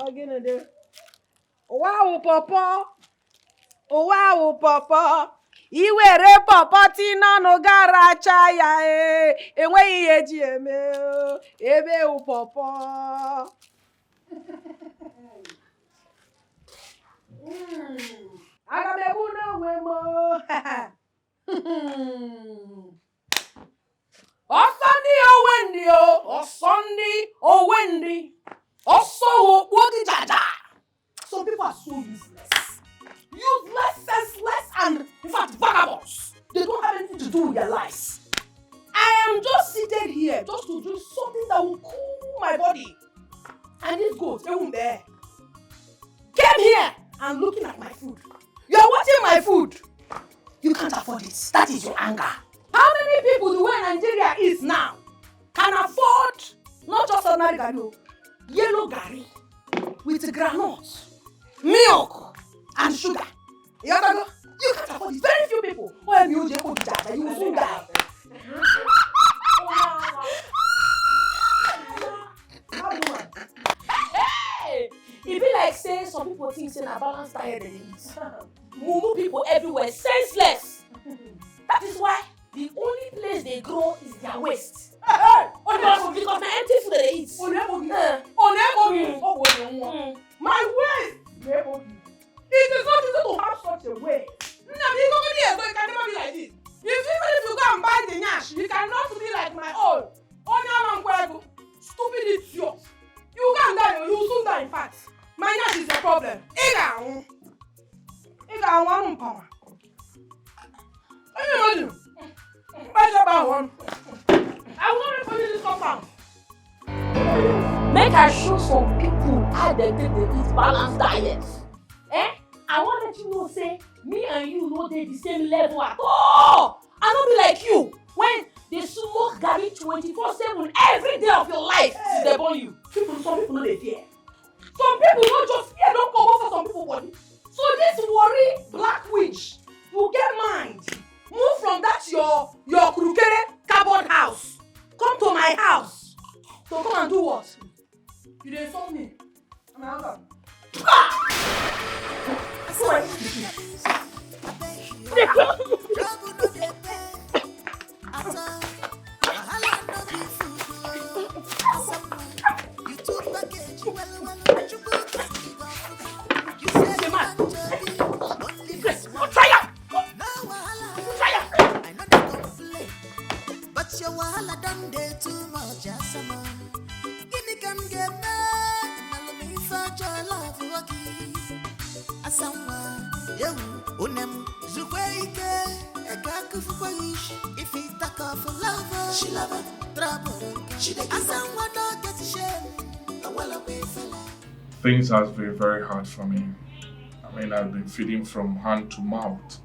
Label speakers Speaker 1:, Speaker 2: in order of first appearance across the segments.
Speaker 1: Again, there. Wow, Papa. Oh, wow, Papa. Iwere Papa Tina no gara chaya enweghị ihe eji eme ebe o Papa. Aga m ebu n'onwe m. Osandi Owendi o, Osandi Owendi. Also, what did Jaja? Some people are so useless. Useless, senseless, and in fact, vagabonds. They don't have anything to do with their lives. I am just seated here just to do something that will cool my body. And this goat, they won't bear. Came here and looking at my food. You are watching my food. You can't afford it. That is your anger. How many people the way Nigeria is now can afford not just ordinary gari, yellow gari with granules, milk, and sugar? You can't afford it. Very few people. You will soon die. Hey! It be like saying some people think saying a balanced diet they eat. Mumu people everywhere, senseless. That is why the only place they grow is their waist. Because my empty food they eat. My waist! It is not easy to have such a waist. You can never be like this. Even if you go and buy the nyash, you cannot be like my own. Stupid idiot. You can't die, you will soon die in fact. My nyash is your problem. Can you imagine? I will not refund this compound. Make I show some people how they take the eat balanced diet. I want to let you know, say, me and you know they the same level at all. I don't be like you when they smoke gari 24/7 every day of your life till they burn you. Some people know they fear. Some people not just fear, don't come over for some people body. So this worry black witch will get mind. Move from that your krukere cardboard house. Come to my house. So come and do what? You dey insult me. I'm out.
Speaker 2: Things have been very hard for me. I mean, I've been feeding from hand to mouth.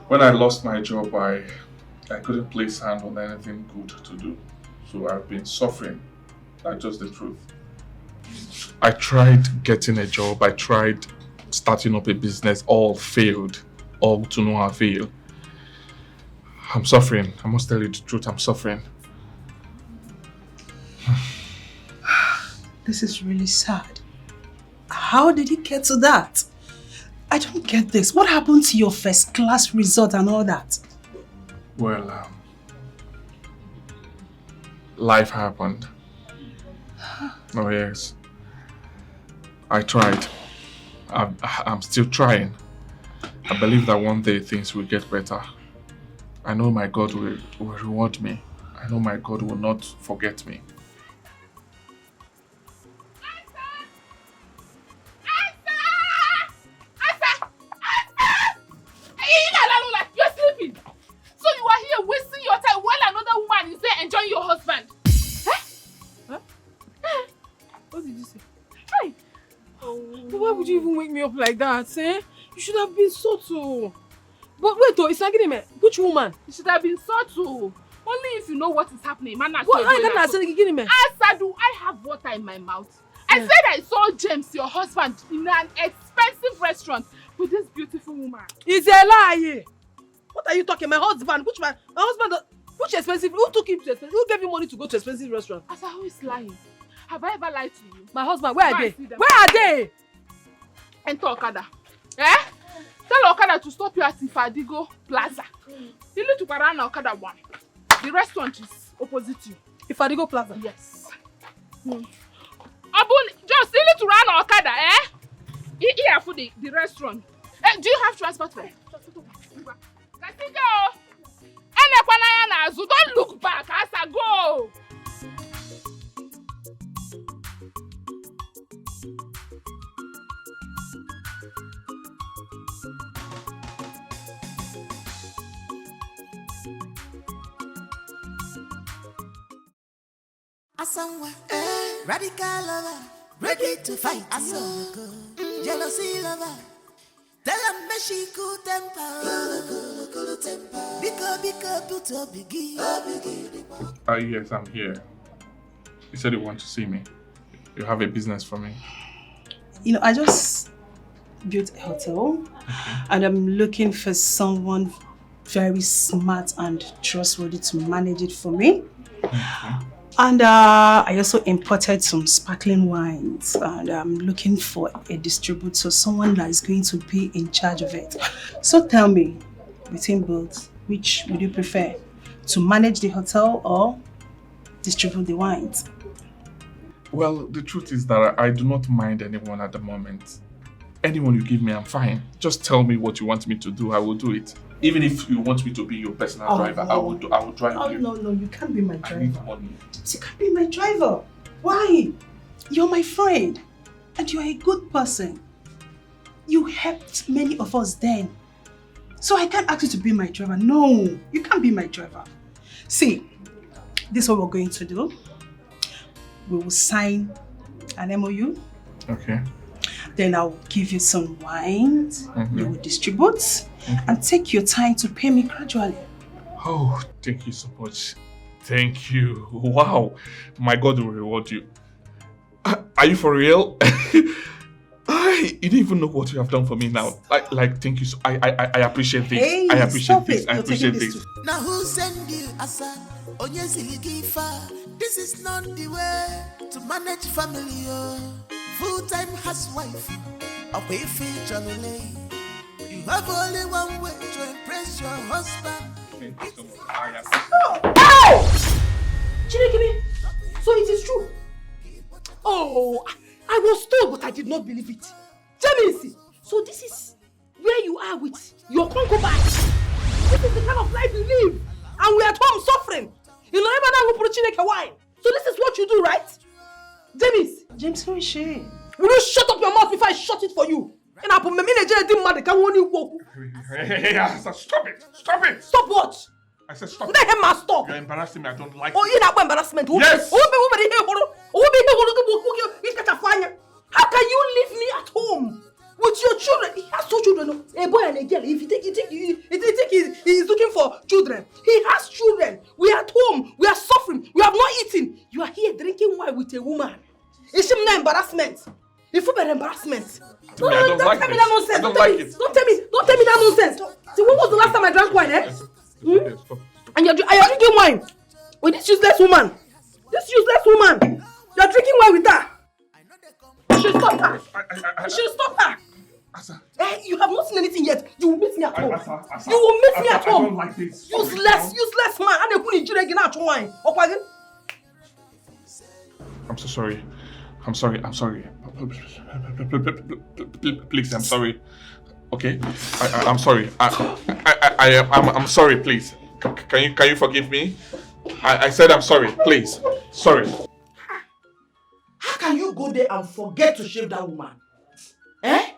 Speaker 2: When I lost my job, I couldn't place hand on anything good to do. So I've been suffering. That's just the truth. I tried getting a job. I tried starting up a business. All failed. All to no avail. I'm suffering. I must tell you the truth. I'm suffering.
Speaker 3: This is really sad. How did it get to that? I don't get this. What happened to your first class result and all that?
Speaker 2: Well, life happened. Oh yes. I tried. I'm still trying. I believe that one day things will get better. I know my God will reward me. I know my God will not forget me.
Speaker 4: Enjoying your husband.
Speaker 1: What did you say? Hi. But why would you even wake me up like that, eh? You should have been subtle. But wait though, it's not getting me. Which woman?
Speaker 4: You should have been subtle. Only if you know what is happening. Man,
Speaker 1: what? I can't say getting me.
Speaker 4: Asadu, I have water in my mouth. I said I saw James, your husband, in an expensive restaurant with this beautiful woman.
Speaker 1: It's a lie. What are you talking? My husband? My husband? Which expensive? Who took him to expensive? Who gave him money to go to expensive restaurant?
Speaker 4: Asa, who is lying? Have I ever lied to you?
Speaker 3: My husband, where are they?
Speaker 4: See them.
Speaker 3: Where are they?
Speaker 4: Enter Okada. Eh? Tell Okada to stop you at Ifadigo Plaza. You need to Parana Okada 1. The restaurant is opposite you.
Speaker 3: Ifadigo Plaza?
Speaker 4: Yes. Abun, just you need to run Okada, eh? Here for the restaurant. Do you have transport fare? Don't look back as I go.
Speaker 5: Someone, radical lover, ready to fight. Jealousy lover, tell him me she cool temper. Because put a biggie.
Speaker 2: Yes, I'm here. You said you want to see me. You have a business for me.
Speaker 3: You know, I just built a hotel and I'm looking for someone very smart and trustworthy to manage it for me. And I also imported some sparkling wines and I'm looking for a distributor, someone that is going to be in charge of it. So tell me, between both, which would you prefer? To manage the hotel or distribute the wines?
Speaker 2: Well, the truth is that I do not mind anyone at the moment. Anyone you give me, I'm fine. Just tell me what you want me to do, I will do it. Even if you want me to be your personal driver,
Speaker 3: no.
Speaker 2: I will drive you.
Speaker 3: No, you can't be my driver.
Speaker 2: I need money.
Speaker 3: You can't be my driver. Why? You're my friend and you're a good person. You helped many of us then. So I can't ask you to be my driver. No, you can't be my driver. See, this is what we're going to do. We will sign an MOU.
Speaker 2: Okay.
Speaker 3: Then I'll give you some wines. You will distribute and take your time to pay me gradually.
Speaker 2: Oh, thank you so much. Thank you. Wow. My God will reward you. Are you for real? You don't even know what you have done for me now. Like thank you. I appreciate this.
Speaker 3: Hey,
Speaker 2: I appreciate this.
Speaker 3: it.
Speaker 2: I
Speaker 3: You're
Speaker 2: appreciate
Speaker 3: taking
Speaker 2: this.
Speaker 5: Now who send you asa? This is not the way to manage family. Full-time housewife, a way feature. You have only one way to impress your husband.
Speaker 1: Chinekebe, so it is true. Oh, I was told, but I did not believe it. Jamisi, so this is where you are with your concubine. This is the kind of life you live, and we are at home suffering. You know, everyone will put Chineke wine. So this is what you do, right?
Speaker 3: James, who is she?
Speaker 1: Will you shut up your mouth before I shut it for you? And I put my Nigerian didn't matter. Can one you walk?
Speaker 2: Hey, stop it! Stop it!
Speaker 1: Stop what?
Speaker 2: I said stop.
Speaker 1: Let him stop.
Speaker 2: You're embarrassing me. I don't like
Speaker 1: Oh,
Speaker 2: it.
Speaker 1: you not embarrassment.
Speaker 2: Yes.
Speaker 1: How can you leave me at home with your children? He has two children, a boy and a girl. If you think he's looking for children, he has children. We are at home. We are suffering. We have not eaten. You are here drinking wine with a woman. It's not embarrassment. If you bear embarrassment.
Speaker 2: I don't like
Speaker 1: tell me
Speaker 2: this.
Speaker 1: that nonsense.
Speaker 2: I don't like it.
Speaker 1: Don't tell me that nonsense. See, when was the last time I drank wine, eh?
Speaker 2: Stop.
Speaker 1: And you're drinking wine with this useless woman. You're drinking wine with her. You should stop her. You should stop her.
Speaker 2: Asa.
Speaker 1: Hey, you have not seen anything yet. You will meet me at home.
Speaker 2: Asa.
Speaker 1: You will meet me at home.
Speaker 2: I don't like this.
Speaker 1: Useless man. And they put in jail again at wine.
Speaker 2: I'm so sorry. I'm sorry. Please, I'm sorry. Okay? I'm sorry. I'm sorry, please. Can you forgive me? I said I'm sorry, please. Sorry.
Speaker 1: How can you go there and forget to shave that woman? Eh?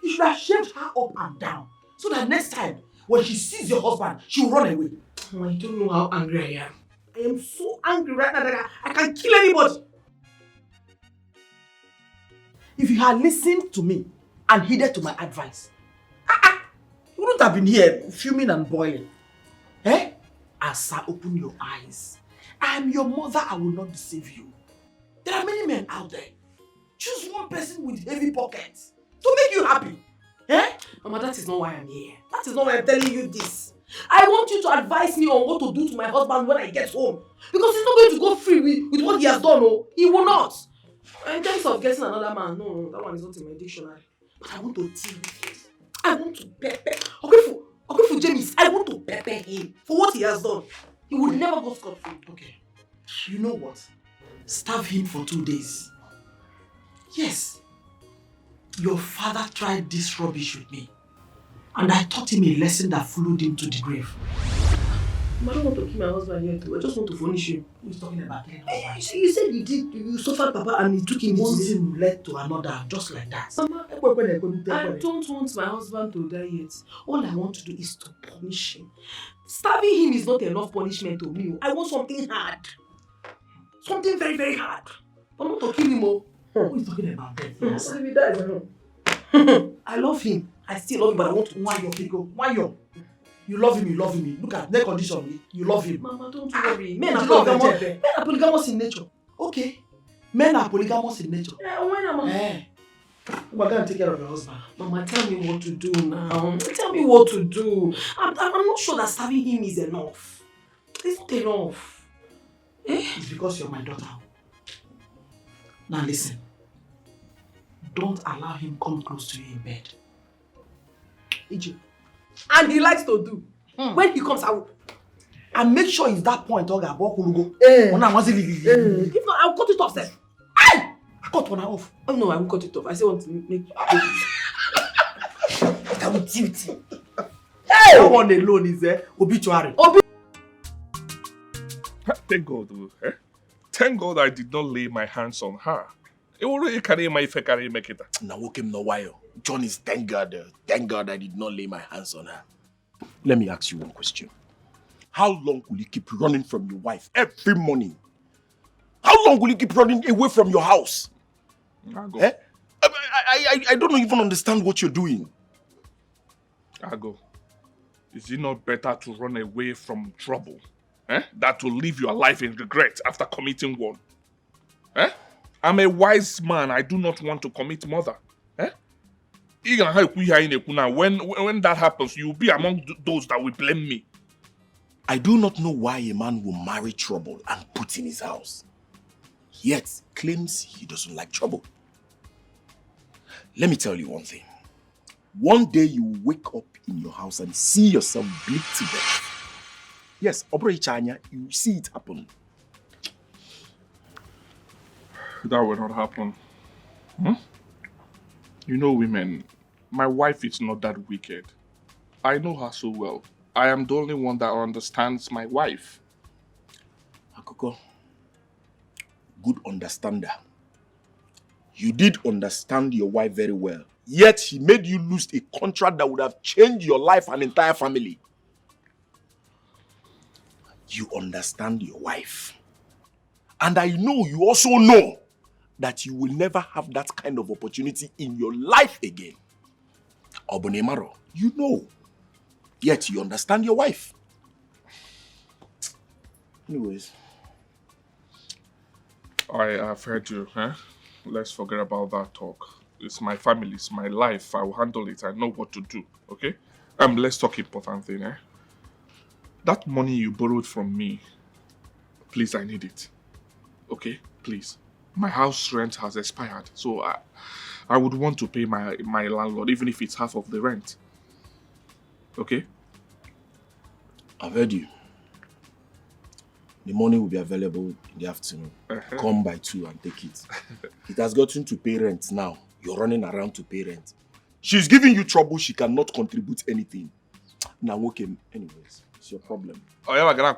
Speaker 1: You should have shaved her up and down. So that next time, when she sees your husband, she will run away. Oh, I don't know how angry I am. I am so angry right now that I can kill anybody. If you had listened to me and heeded to my advice, you wouldn't have been here fuming and boiling. Eh? Asa, open your eyes. I am your mother, I will not deceive you. There are many men out there. Choose one person with heavy pockets to make you happy. Eh? Mama, that is not why I'm here. That is not why I'm telling you this. I want you to advise me on what to do to my husband when I get home. Because he's not going to go free with what he has done. Oh, he will not. In terms of getting another man, no, that one is not in my dictionary. But I want to deal with him. I want to pepper. Okay, for James, I want to pepper him for what he has done. He will never go scot-free.
Speaker 6: Okay. You know what? Starve him for 2 days. Yes. Your father tried this rubbish with me. And I taught him a lesson that followed him to the grave.
Speaker 1: I don't want to kill my husband here too. I just want to furnish him.
Speaker 6: Who's talking about killing husband?
Speaker 1: You said you suffered Papa and he took him
Speaker 6: One
Speaker 1: easy.
Speaker 6: thing led to another, just like that.
Speaker 1: Mama, I don't want my husband to die yet. All I want to do is to punish him. Starving him is not enough punishment to me. I want something hard. Something very, very hard. I want to kill him.
Speaker 6: Who is talking about that?
Speaker 1: Yes. If he dies, I know. I love him. I still love him, but I want to.
Speaker 6: Why your Etiko? Why your? You love him, you love him. Look at their condition. You love him.
Speaker 1: Mama, don't worry. Men are
Speaker 6: polygamous in nature. Okay. Men are polygamous in nature.
Speaker 1: When am I?
Speaker 6: We're going to take care of your husband.
Speaker 1: Mama, tell me what to do now. Tell me what to do. I'm not sure that starving him is enough. It's not enough.
Speaker 6: It's because you're my daughter. Now listen. Don't allow him come close to you in bed.
Speaker 1: Egypt. And he likes to do. When he comes out.
Speaker 6: And make sure it's that point, Oga.
Speaker 1: If not, I'll cut it off, sir.
Speaker 6: I cut one off.
Speaker 1: Oh no, I won't cut it off. I still want to make I will deal with him.
Speaker 6: That one alone is obituary.
Speaker 2: Thank God, eh? Thank God I did not lay my hands on her. It already carry my face, carry make it.
Speaker 7: Now, okay, no while. John is thank God I did not lay my hands on her. Let me ask you one question. How long will you keep running from your wife every morning? How long will you keep running away from your house?
Speaker 2: I go.
Speaker 7: Eh? I don't even understand what you're doing.
Speaker 2: I go. Is it not better to run away from trouble? Than to live your life in regret after committing one? I'm a wise man. I do not want to commit murder. When that happens, you'll be among those that will blame me.
Speaker 7: I do not know why a man will marry trouble and put in his house, yet claims he doesn't like trouble. Let me tell you one thing. One day you will wake up in your house and see yourself bleed to death. Yes, Obro Ichanya, you see it happen.
Speaker 2: That will not happen. You know, women, my wife is not that wicked. I know her so well. I am the only one that understands my wife.
Speaker 7: Akoko, good understander. You did understand your wife very well. Yet she made you lose a contract that would have changed your life and entire family. You understand your wife. And I know you also know that you will never have that kind of opportunity in your life again. Obonemaro, you know. Yet you understand your wife. Anyways.
Speaker 2: I have heard you, Let's forget about that talk. It's my family, it's my life. I will handle it. I know what to do, okay? Let's talk important thing, That money you borrowed from me, please, I need it. Okay? Please. My house rent has expired, so I would want to pay my landlord, even if it's half of the rent. Okay?
Speaker 7: I've heard you. The money will be available in the afternoon. Come by 2 and take it. It has gotten to pay rent now. You're running around to pay rent. She's giving you trouble. She cannot contribute anything. Now, okay, anyways, it's your problem.
Speaker 2: Oh, yeah, now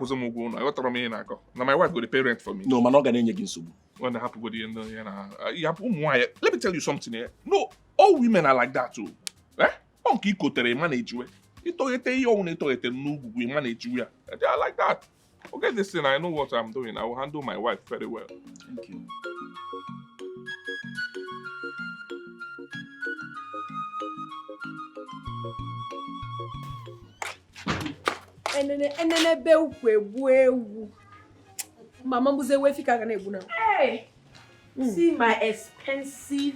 Speaker 2: my wife got to pay rent for me.
Speaker 7: No, I'm not going to
Speaker 2: When I happen with the let me tell you something here. No, all women are like that too. They are like that. Okay, listen, I know what I'm doing. I will handle my wife very well.
Speaker 7: Thank you.
Speaker 1: Hey, see my expensive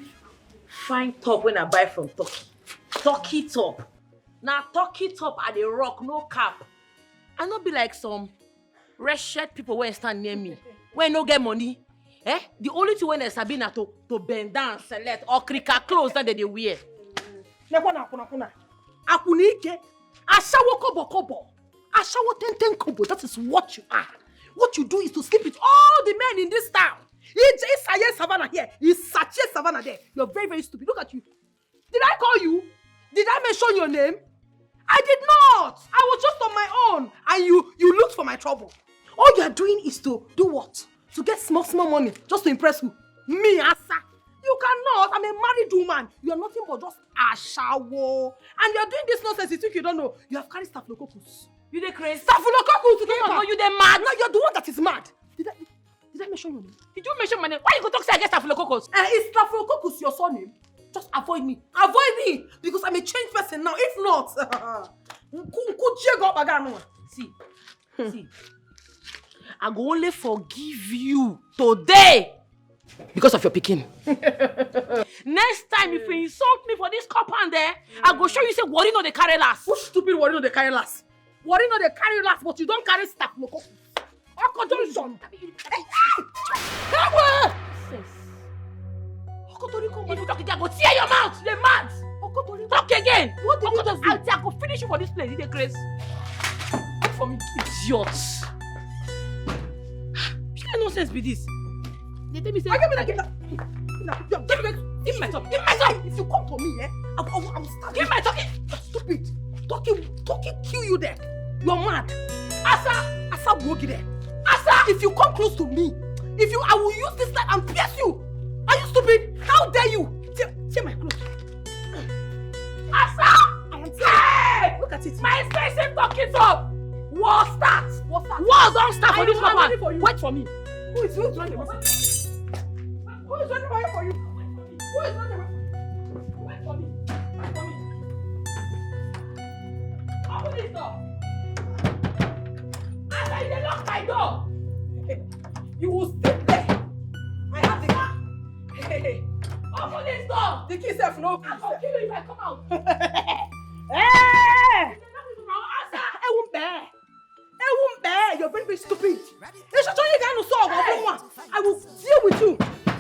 Speaker 1: fine top when I buy from Turkey. Turkey top. Now Turkey top at the rock, no cap. I not be like some wretched people when stand near me. When no get money. The only thing when Sabina to bend down, select or cricket clothes that they wear. Akunike, ashawo kobo. Ashawo ten kobo. That is what you are. What you do is to sleep with all the men in this town. It's Isaye Savannah here. It's Sachi Savannah there. You're very, very stupid. Look at you. Did I call you? Did I mention your name? I did not. I was just on my own. And you looked for my trouble. All you are doing is to do what? To get small money. Just to impress who? Me, Asa. You cannot. I'm a married woman. You are nothing but just a shawo. And you are doing this nonsense. You think you don't know. You have carried staphylococcus. You the crazy? Staphylococcus! No, you the mad. No, you're the one that is mad. Did I mention your name? Did you mention my name? Why you go talk say I get staphylococcus? Is staphylococcus your surname? Just avoid me. Avoid me! Because I'm a changed person now. If not, see. I go only forgive you today because of your picking. Next time, if you insult me for this cup and there, I go show you say worry no dey carry last. Who stupid worry no dey carry last? Worry no dey carry last, but you don't carry staphylococcus. Junction. If you talk again, I go tear your mouth. You're mad. Talk again. What did you just do? I go finish you for this place. You dey crazy. Wait for me, idiots. What kind of nonsense be this? They tell me say, give my talk. If you come to me, I will start. Give my talking. Stupid. Talking kill you there. You're mad. Asa broke there. Asa, if you come close to me, I will use this knife and pierce you. Are you stupid? How dare you? Tear my clothes. Asa! Hey! Look at it. My expensive talking up. War starts. War don't start for this woman. Wait for me. Who is running away for you? Who is running away for you? Who is running away for you? Wait for me. Open this door. Asa, you lock my door. You will stay there. I have the car. Hey. Open this door. The key self no. I will kill you if I come out. Hey! I won't bear. You're very, very stupid. I will deal with you.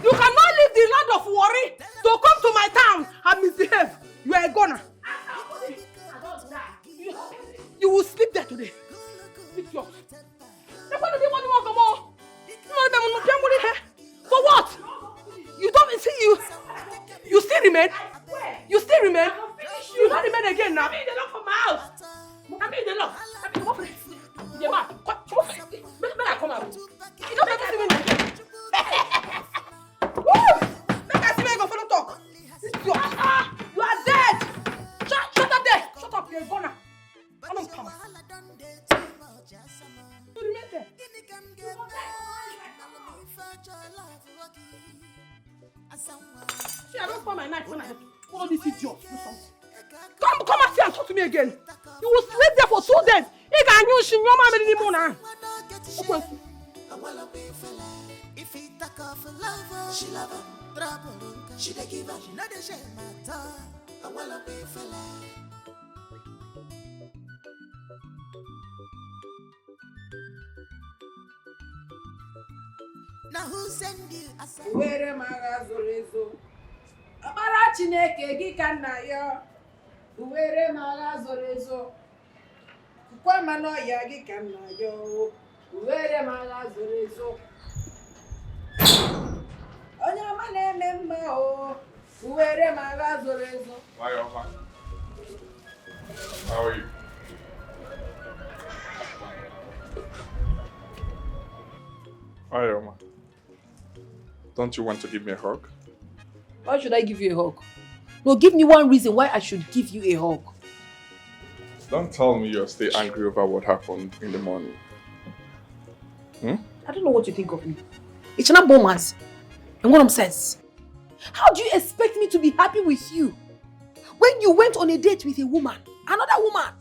Speaker 1: You cannot leave the land of worry to come to my town and misbehave. You are a goner. You will sleep there today. For what? You don't see you. You still remain? You still remain? You don't remain again now. I'm in the lock for my house. I'm in the lock. Come on. Make I come out. You don't make I see me again. Make I see me go follow talk. You are dead. Shut up there. Shut up. You're a goner. I don't come. You remain there. See, I don't find my knife when I follow this idiot. Do something. Come and see and talk to me again. You will sleep there for 2 days. He can use your mama anymore now. If he talk of love, she love him. Trouble, she dey give her. She know the shame matter. I wanna be fella. Now who send you? Where am I? Amara Chineke gị ka nna ya. Uwere mara zoro ezo. Kwa mano ya gị ka nna ya. Uwere mara zoro ezo. Onye ọma na-eme mma o. Uwere mara zoro ezo.
Speaker 2: Why Oma? How are you? Hi Oma. Don't you want to give me a hug?
Speaker 1: Why should I give you a hug? No, give me one reason why I should give you a hug.
Speaker 2: Don't tell me you're still angry over what happened in the morning.
Speaker 1: I don't know what you think of me. It's not bombers. And what I'm saying, how do you expect me to be happy with you when you went on a date with a woman, another woman,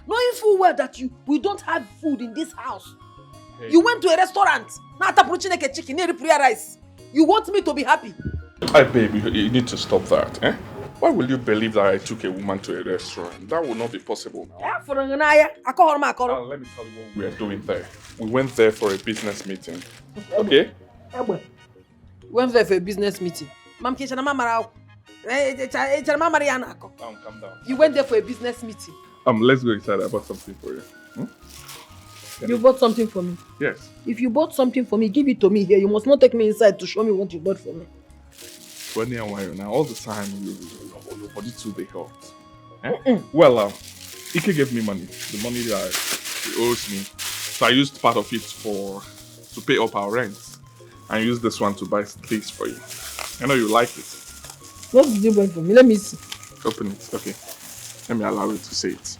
Speaker 1: knowing full well that we don't have food in this house? Hey. You went to a restaurant, chicken, rice. You want me to be happy?
Speaker 2: Hey baby, you need to stop that, eh? Why will you believe that I took a woman to a restaurant? That will not be possible now.
Speaker 1: Let me tell you
Speaker 2: what we are doing there. We went there for a business meeting. Okay?
Speaker 1: went there for a business meeting. Mam Kisha Mama.
Speaker 2: Calm down.
Speaker 1: You went there for a business meeting.
Speaker 2: Let's go inside. I bought something for you.
Speaker 1: You bought something for me?
Speaker 2: Yes.
Speaker 1: If you bought something for me, give it to me here. You must not take me inside to show me what you bought for me.
Speaker 2: When and why now? All the time, your body too big hot. Well, Ike gave me money. The money that he owes me. So I used part of it to pay up our rent. And use this one to buy things for you. I know you like it.
Speaker 1: What did you buy for me? Let me see.
Speaker 2: Open it. Okay. Let me allow you to say it.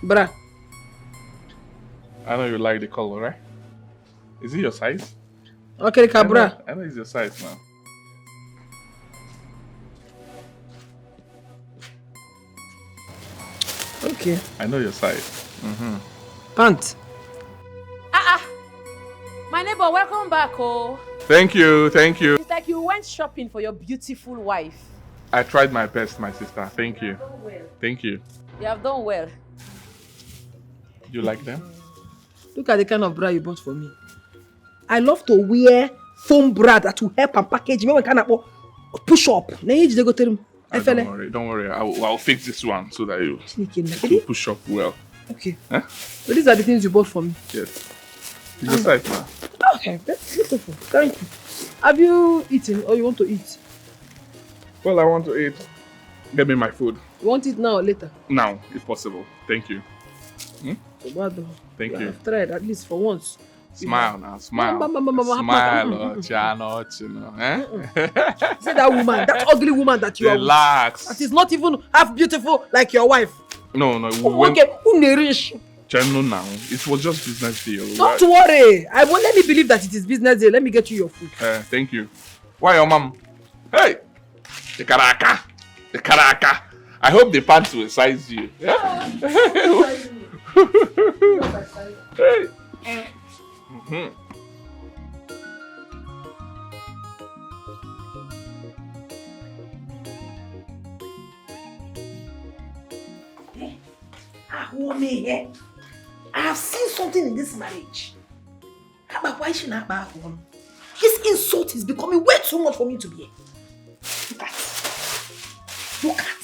Speaker 1: Bruh.
Speaker 2: I know you like the color, right? Is it your size?
Speaker 1: Okay, Cabra.
Speaker 2: I know it's your size now.
Speaker 1: Okay.
Speaker 2: I know your size.
Speaker 1: Pant. My neighbor, welcome back, oh.
Speaker 2: Thank you.
Speaker 1: It's like you went shopping for your beautiful wife.
Speaker 2: I tried my best, my sister. Thank you.
Speaker 1: You have done well.
Speaker 2: Thank you.
Speaker 1: You have done well.
Speaker 2: You like them?
Speaker 1: Look at the kind of bra you bought for me. I love to wear foam bra that will help and package me when kind of push up.
Speaker 2: Don't worry. I'll fix this one so that you push up well.
Speaker 1: Okay.
Speaker 2: Huh?
Speaker 1: So these are the things you bought for me.
Speaker 2: Yes. It's your size now.
Speaker 1: Okay, that's beautiful. Thank you. Have you eaten or you want to eat?
Speaker 2: Well, I want to eat. Get me my food.
Speaker 1: You want it now or later?
Speaker 2: Now, if possible. Thank you. Thank you.
Speaker 1: I've tried at least for once.
Speaker 2: Smile now, smile. Smile, Chano, eh?
Speaker 1: See that woman, that ugly woman that you
Speaker 2: Relax.
Speaker 1: are with. That is not even half beautiful like your wife.
Speaker 2: No. Chano now. It was just business deal.
Speaker 1: Don't worry. I won't let me believe that it is business deal. Let me get you your food.
Speaker 2: Thank you. Why your mom? Hey! The Karaka. I hope the pants will size you. Yeah? Hey.
Speaker 6: I have seen something in this marriage. Why should I buy one? This insult is becoming way too much for me to bear. Look at.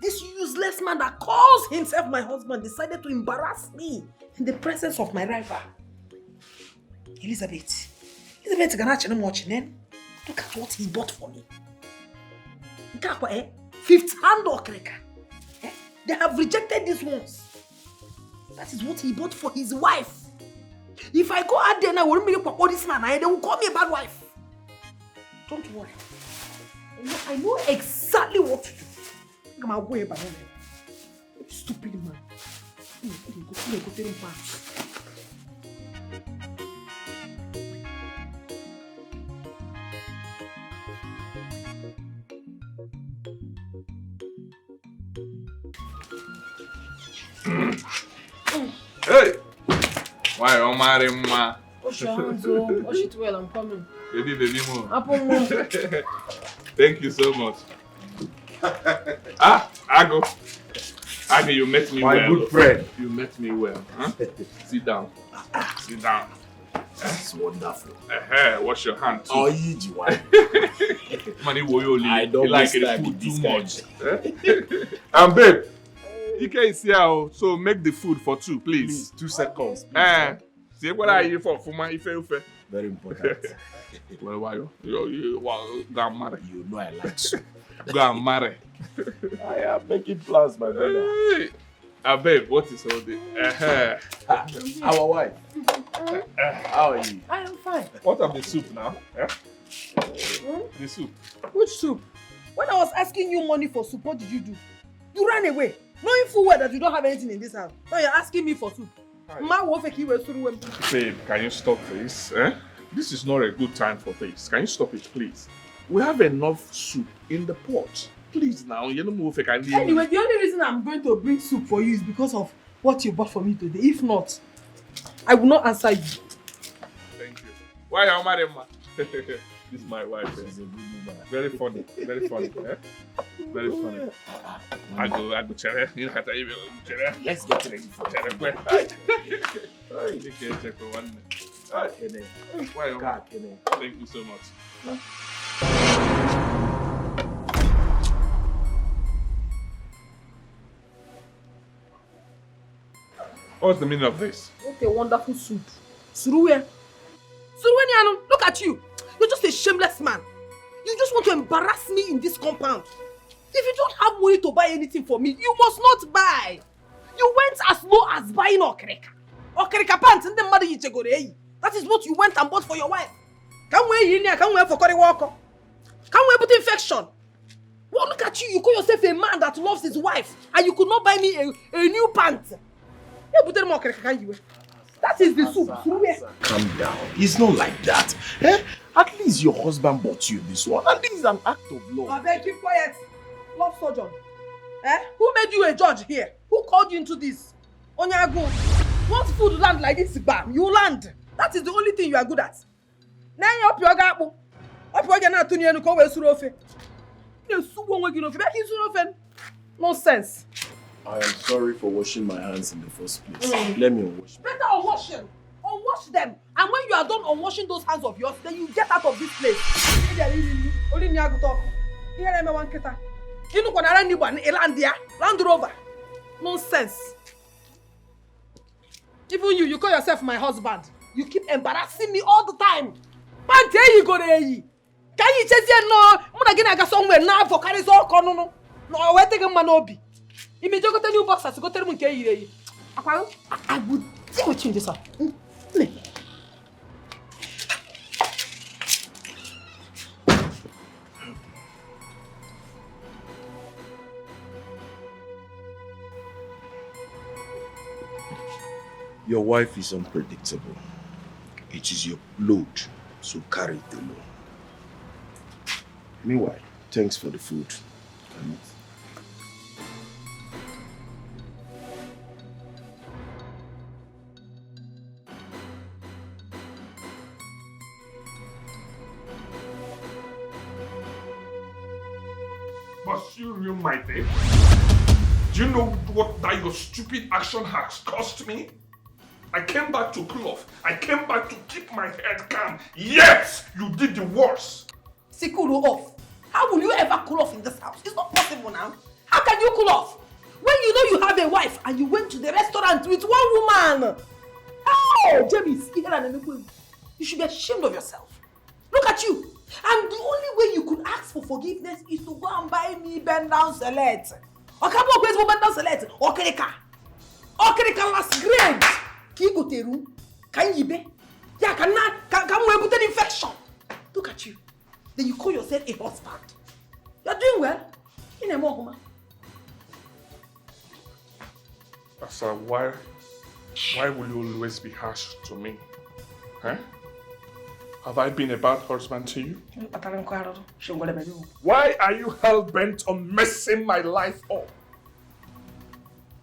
Speaker 6: This useless man that calls himself my husband decided to embarrass me in the presence of my rival. Elizabeth Ganache watching. Look at what he bought for me. Fifth hand okreka. They have rejected these ones. That is what he bought for his wife. If I go out there now, this man, they will call me a bad wife. Don't worry. I know exactly what to do. I'm away by him. Stupid man.
Speaker 2: Hey! Why, Omarima?
Speaker 1: Wash your hands, wash it well, I'm coming.
Speaker 2: Baby, more.
Speaker 1: Apple.
Speaker 2: Thank you so much. Ago, you met me well.
Speaker 7: My good friend.
Speaker 2: You met me well. Huh? Sit down.
Speaker 7: That's wonderful.
Speaker 2: Wash your hand too.
Speaker 7: Oh, you want?
Speaker 2: Money woyoli.
Speaker 7: I don't
Speaker 2: like
Speaker 7: the
Speaker 2: food
Speaker 7: too
Speaker 2: much. And babe, Ike is here, so make the food for two, please.
Speaker 7: 2 seconds.
Speaker 2: See what are you for? My ife.
Speaker 7: Very important.
Speaker 2: Well, why you go and marry?
Speaker 7: You know I like soup.
Speaker 2: Go and marry.
Speaker 7: I am making plans, my brother.
Speaker 2: Babe, what is all this?
Speaker 7: Our wife. How are you?
Speaker 1: I am fine.
Speaker 2: What of the soup now? The soup.
Speaker 1: Which soup? When I was asking you money for soup, what did you do? You ran away, knowing full well that you don't have anything in this house. Now you're asking me for soup.
Speaker 2: Babe, can you stop this? This is not a good time for this. Can you stop it, please? We have enough soup in the pot. Please now, you know if I can leave.
Speaker 1: Anyway, the only reason I'm going to bring soup for you is because of what you bought for me today. If not, I will not answer you.
Speaker 2: Thank you. Why am I This is my wife. She's a good woman. Very funny. Very funny. Very funny. I go, chere. You know, chere.
Speaker 7: Let's get ready for
Speaker 2: Chere,
Speaker 7: it.
Speaker 2: check for 1 minute. Why? Thank you so much. What's the meaning of this?
Speaker 1: What a wonderful soup. Suruwe. Suruwe, look at you. You're just a shameless man. You just want to embarrass me in this compound. If you don't have money to buy anything for me, you must not buy. You went as low as buying okrika. Okrika pants and the mother you go. That is what you went and bought for your wife. Can't wear in here, can't wear for curry walker. Can't wear put infection. Well, look at you. You call yourself a man that loves his wife, and you could not buy me a new pants. That is the soup.
Speaker 7: Calm down. It's not like that. Eh? At least your husband bought you this one. And this is an act of love.
Speaker 1: I beg, keep quiet. Love surgeon. Eh? Who made you a judge here? Who called you into this? Onyago. Once food land like this, bam, you land. That is the only thing you are good at. Now you up your gapo. Up your gana to near Nuko Surofe. You suwon working of back in Surofen. Nonsense.
Speaker 7: I am sorry for washing my hands in the first place. Let me wash.
Speaker 1: Better unwash them. Unwash them. And when you are done unwashing those hands of yours, then you get out of this place. Land Rover. Nonsense. Even you call yourself my husband. You keep embarrassing me all the time. Man, there you go there. Can you just say no? Muna gina ga somewhere now for carry so kono no. No, we take a man obi. Immediately go tell you boxers go tell me nke yire. I would deal with you in this one.
Speaker 7: Your wife is unpredictable. It is your load, so carry it alone. Meanwhile, thanks for the food. Can it?
Speaker 2: Must you ruin my day? Do you know what that your stupid action has cost me? I came back to cool off. I came back to keep my head calm. Yet, you did the worst.
Speaker 1: See, cool off. How will you ever cool off in this house? It's not possible now. How can you cool off? When you know you have a wife and you went to the restaurant with one woman. Oh, James, you should be ashamed of yourself. Look at you. And the only way you could ask for forgiveness is to go and buy me bend down select. Or come on, please, bend down select. Or Kereka. Or Kereka last grade. Kigoteru. Can you be? Yeah, can we put an infection? Look at you. Then you call yourself a husband. You're doing well. In a moment.
Speaker 2: Asa, why will you always be harsh to me? Huh? Have I been a bad husband to you? Why are you hell-bent on messing my life up?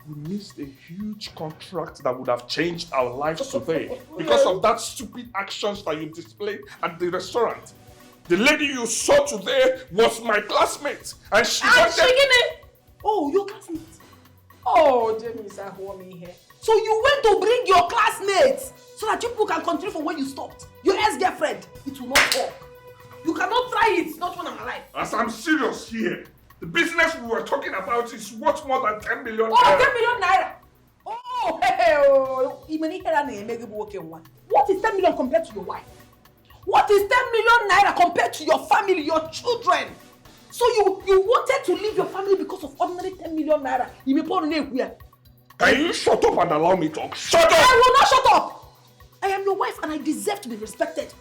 Speaker 2: We missed a huge contract that would have changed our lives today because of that stupid actions that you displayed at the restaurant. The lady you saw today was my classmate and she wanted...
Speaker 1: Oh, your classmate? Oh, Jamie is here. So you went to bring your classmates so that you people can continue from where you stopped. Your ex-girlfriend, it will not work. You cannot try it, not when I'm alive.
Speaker 2: As I'm serious here, the business we were talking about is worth more than 10 million naira.
Speaker 1: Oh, 10 million naira! Oh, what is 10 million compared to your wife? What is 10 million naira compared to your family, your children? So you wanted to leave your family because of ordinary 10 million naira. You may put on here.
Speaker 2: Can you shut up and allow me to talk? Shut up!
Speaker 1: I will not shut up! I am your wife and I deserve to be respected.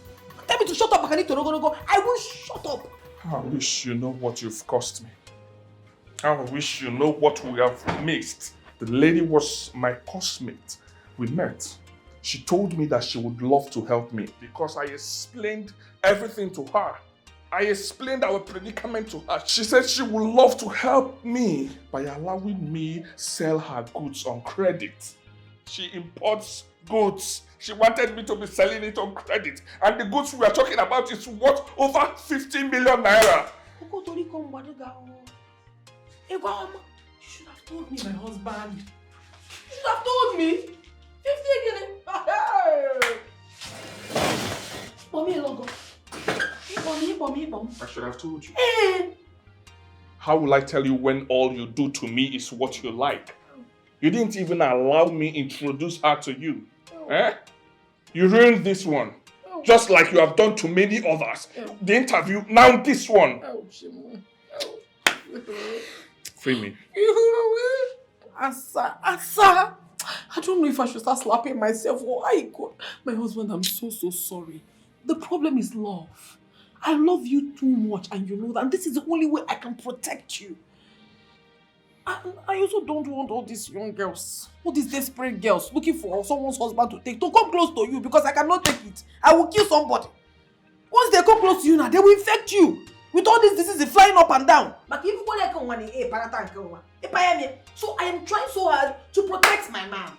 Speaker 1: Tell me to shut up, I need to go. I will shut up.
Speaker 2: I wish you know what you've cost me. I wish you know what we have missed. The lady was my classmate. We met. She told me that she would love to help me because I explained everything to her. I explained our predicament to her. She said she would love to help me by allowing me sell her goods on credit. She imports goods. She wanted me to be selling it on credit. And the goods we are talking about is worth over 50 million naira.
Speaker 1: Hey, Grandma, you should have told me, my husband. You should have told me. 50 again. Mommy, logo.
Speaker 2: I should have told you.
Speaker 1: Eh.
Speaker 2: How will I tell you when all you do to me is what you like? You didn't even allow me introduce her to you. Eh? You ruined this one. Just like you have done to many others. The interview, now this one. Free me.
Speaker 1: Asa. I don't know if I should start slapping myself or I go. My husband, I'm so sorry. The problem is love. I love you too much and you know that. And this is the only way I can protect you. And I also don't want all these young girls, all these desperate girls looking for someone's husband to come close to you because I cannot take it. I will kill somebody. Once they come close to you now, they will infect you with all these diseases flying up and down. So I am trying so hard to protect my man.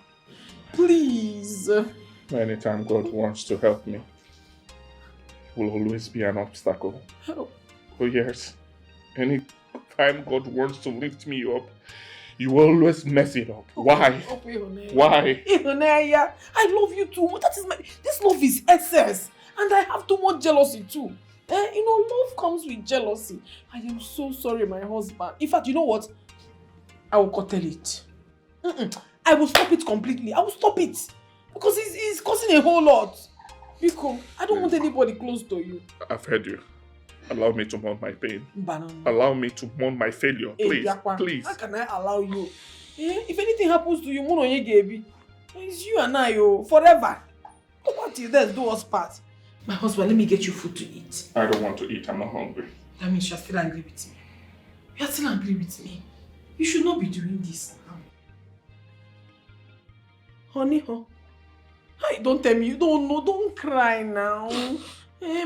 Speaker 1: Please.
Speaker 2: Anytime God wants to help me, will always be an obstacle.
Speaker 1: Help.
Speaker 2: Oh yes. Anytime God wants to lift me up, you always mess it up. Why? Why?
Speaker 1: I love you too much. This love is excess. And I have too much jealousy too. Love comes with jealousy. I am so sorry, my husband. In fact, you know what? I will curtail it. I will stop it completely. I will stop it. Because it's causing a whole lot. Biko, I don't want anybody close to you.
Speaker 2: I've heard you. Allow me to mourn my pain.
Speaker 1: Banana.
Speaker 2: Allow me to mourn my failure. Please, please.
Speaker 1: How can I allow you? If anything happens to you, it's you and I, forever. What is this? Do us part. My husband, let me get you food to eat.
Speaker 2: I don't want to eat. I'm not hungry.
Speaker 1: That means you're still angry with me. You're still angry with me. You should not be doing this now. Honey, Hey, don't tell me you don't know. Don't cry now.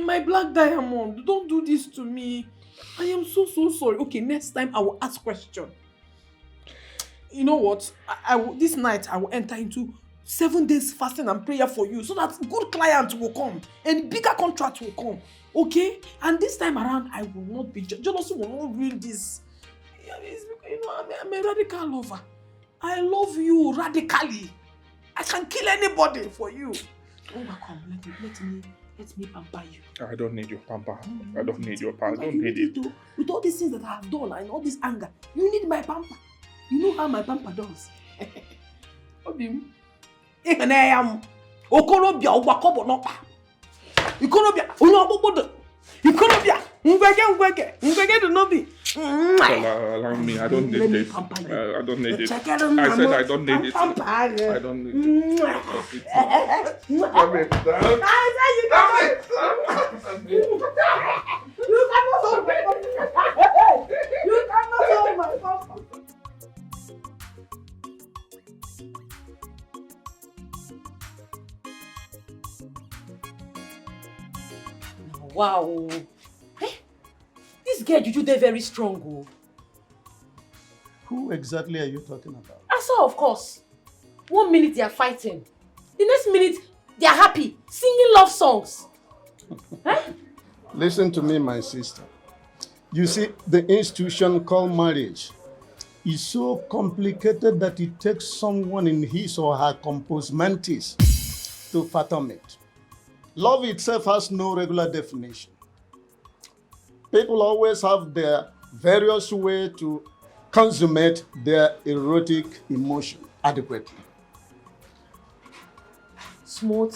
Speaker 1: My black diamond, don't do this to me. I am so sorry. Okay, next time I will ask question. You know what? This night I will enter into 7 days fasting and prayer for you so that good clients will come and bigger contracts will come. Okay? And this time around, I will not be jealousy will not ruin this. I'm a radical lover. I love you radically. I can kill anybody for you. Oh, come, let me pamper you.
Speaker 2: I don't need your pamper. I don't need your pamper. I don't need it.
Speaker 1: With all these things that I have done and all this anger, you need my pamper. You know how my pamper does. Obim. Ikonobia Owakobo Nopa. Ikonobia Unobobodo. Ikonobia Ngwege do not be.
Speaker 2: Allow me. I don't need this. I don't need it. I said I don't need it. I don't need it. Come it down.
Speaker 1: You cannot hold my papa. Wow. This girl Juju dey very strong. Oh.
Speaker 6: Who exactly are you talking about?
Speaker 1: Asa, of course. 1 minute they are fighting. The next minute they are happy, singing love songs.
Speaker 6: Listen to me, my sister. You see, the institution called marriage is so complicated that it takes someone in his or her compos mentis to fathom it. Love itself has no regular definition. People always have their various ways to consummate their erotic emotion adequately.
Speaker 1: Small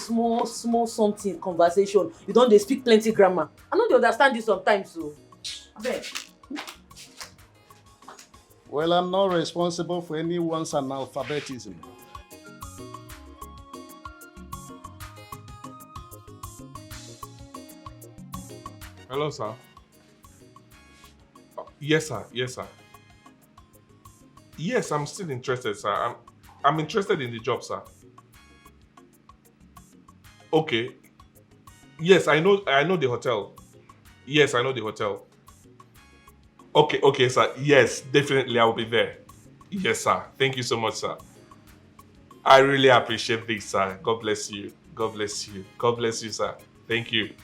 Speaker 1: something conversation. You don't speak plenty grammar. I know they understand you sometimes, so.
Speaker 6: Well, I'm not responsible for anyone's analphabetism.
Speaker 2: Hello, sir. Yes, sir. Yes, sir. Yes, I'm still interested, sir. I'm interested in the job, sir. Okay. Yes, I know the hotel. Yes, I know the hotel. Okay, sir. Yes, definitely I will be there. Yes, sir. Thank you so much, sir. I really appreciate this, sir. God bless you. God bless you. God bless you, sir. Thank you.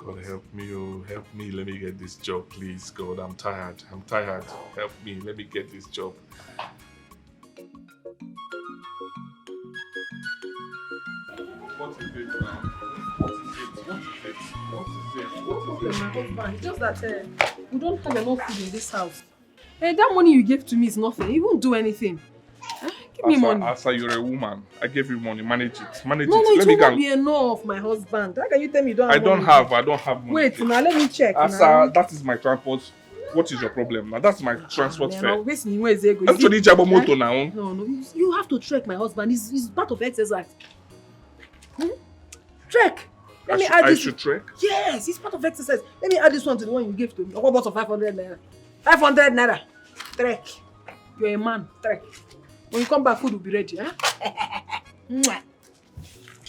Speaker 2: God help me, oh, help me. Let me get this job, please. God, I'm tired. I'm tired. Help me. Let me get this job. What is it now? What is it? What is it? What is it? What is it?
Speaker 1: My husband, it's just that we don't have enough food in this house. That money you gave to me is nothing. You won't do anything. Give me money.
Speaker 2: Asa, you're a woman. I gave you money. Manage it. Manage
Speaker 1: No,
Speaker 2: it.
Speaker 1: it will not be enough, my husband. How can you tell me you don't have money?
Speaker 2: I don't have money.
Speaker 1: Wait, now let me check.
Speaker 2: Asa, that is my transport. What is your problem now? That's my transport fare.
Speaker 1: I'm actually
Speaker 2: motor now.
Speaker 1: No, you have to trek, my husband. It's part of exercise. Trek. Let me add this.
Speaker 2: I should trek?
Speaker 1: Yes, it's part of exercise. Let me add this one to the one you gave to me. What about 500 naira? 500 naira. Trek. You're a man. Trek. When you come back, food will be ready. Huh?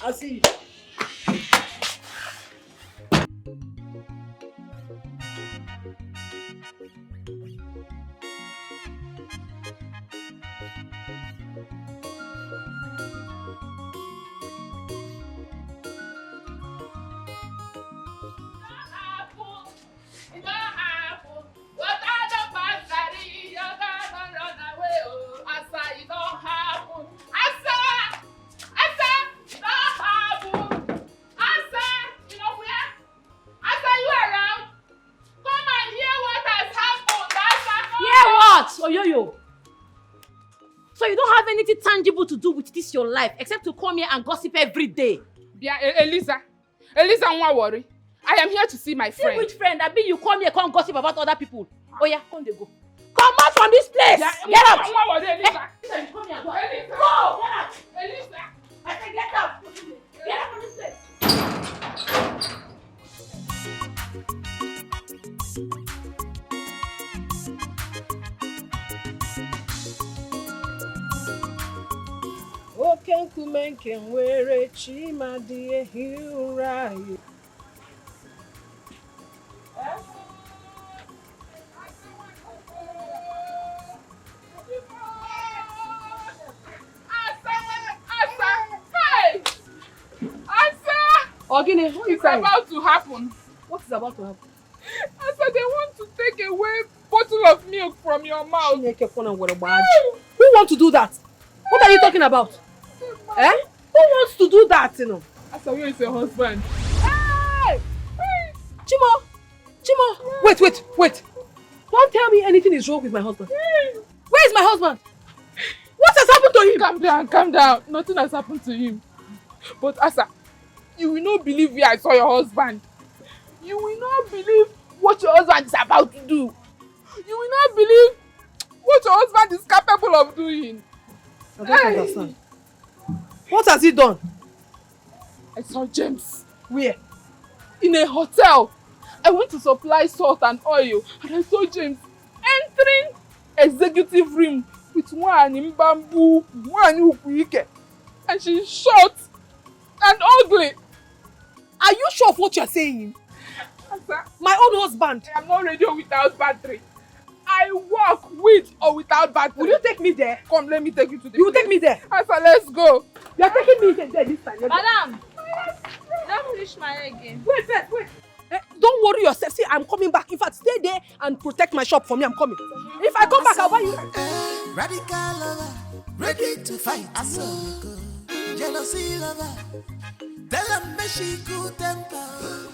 Speaker 1: I'll see you.
Speaker 8: Oyoyo. So you don't have anything tangible to do with this your life except to come here and gossip every day.
Speaker 4: Yeah, Eliza, don't worry. I am here to see my friend.
Speaker 8: See which friend? I mean you come here, come gossip about other people. Oh yeah, come they go. Come out from this place.
Speaker 4: Yeah,
Speaker 8: get out.
Speaker 4: Don't worry, Eliza.
Speaker 8: Come here, go.
Speaker 4: Eliza.
Speaker 8: Go. Get out.
Speaker 4: Eliza.
Speaker 8: I said get out. Get out from this place.
Speaker 1: Oke nkume nke nwere Chimadi ehi ụra anyị. Ogini, what is
Speaker 4: about to happen?
Speaker 1: What is about to happen?
Speaker 4: I said they want to take away a bottle of milk from your mouth.
Speaker 1: Who wants to do that? What are you talking about? Eh? Who wants to do that, you know?
Speaker 4: I said, where is your husband?
Speaker 1: Hey! Chimo! Wait! Don't tell me anything is wrong with my husband. Where is my husband? What has happened to him?
Speaker 4: Calm down. Nothing has happened to him. But Asa, you will not believe where I saw your husband. You will not believe what your husband is about to do. You will not believe what your husband is capable of doing.
Speaker 1: I don't understand. What has he done?
Speaker 4: I saw James.
Speaker 1: Where?
Speaker 4: In a hotel. I went to supply salt and oil and I saw James entering executive room with one in bamboo, one ukwike, and she's short and ugly.
Speaker 1: Are you sure of what you're saying?
Speaker 4: Asa,
Speaker 1: my own husband.
Speaker 4: I am not radio without battery. I walk with or without battery.
Speaker 1: Will you take me there?
Speaker 4: Come, let me take you to the
Speaker 1: You will take me there?
Speaker 4: Asa, let's go.
Speaker 1: You are taking me there this time.
Speaker 9: Madam, don't finish my hair again.
Speaker 1: Wait. Don't worry yourself. See, I'm coming back. In fact, stay there and protect my shop for me. I'm coming. If I come back, I'll buy you.
Speaker 5: Radical lover, ready to fight. Jealousy lover, tell them she good temper.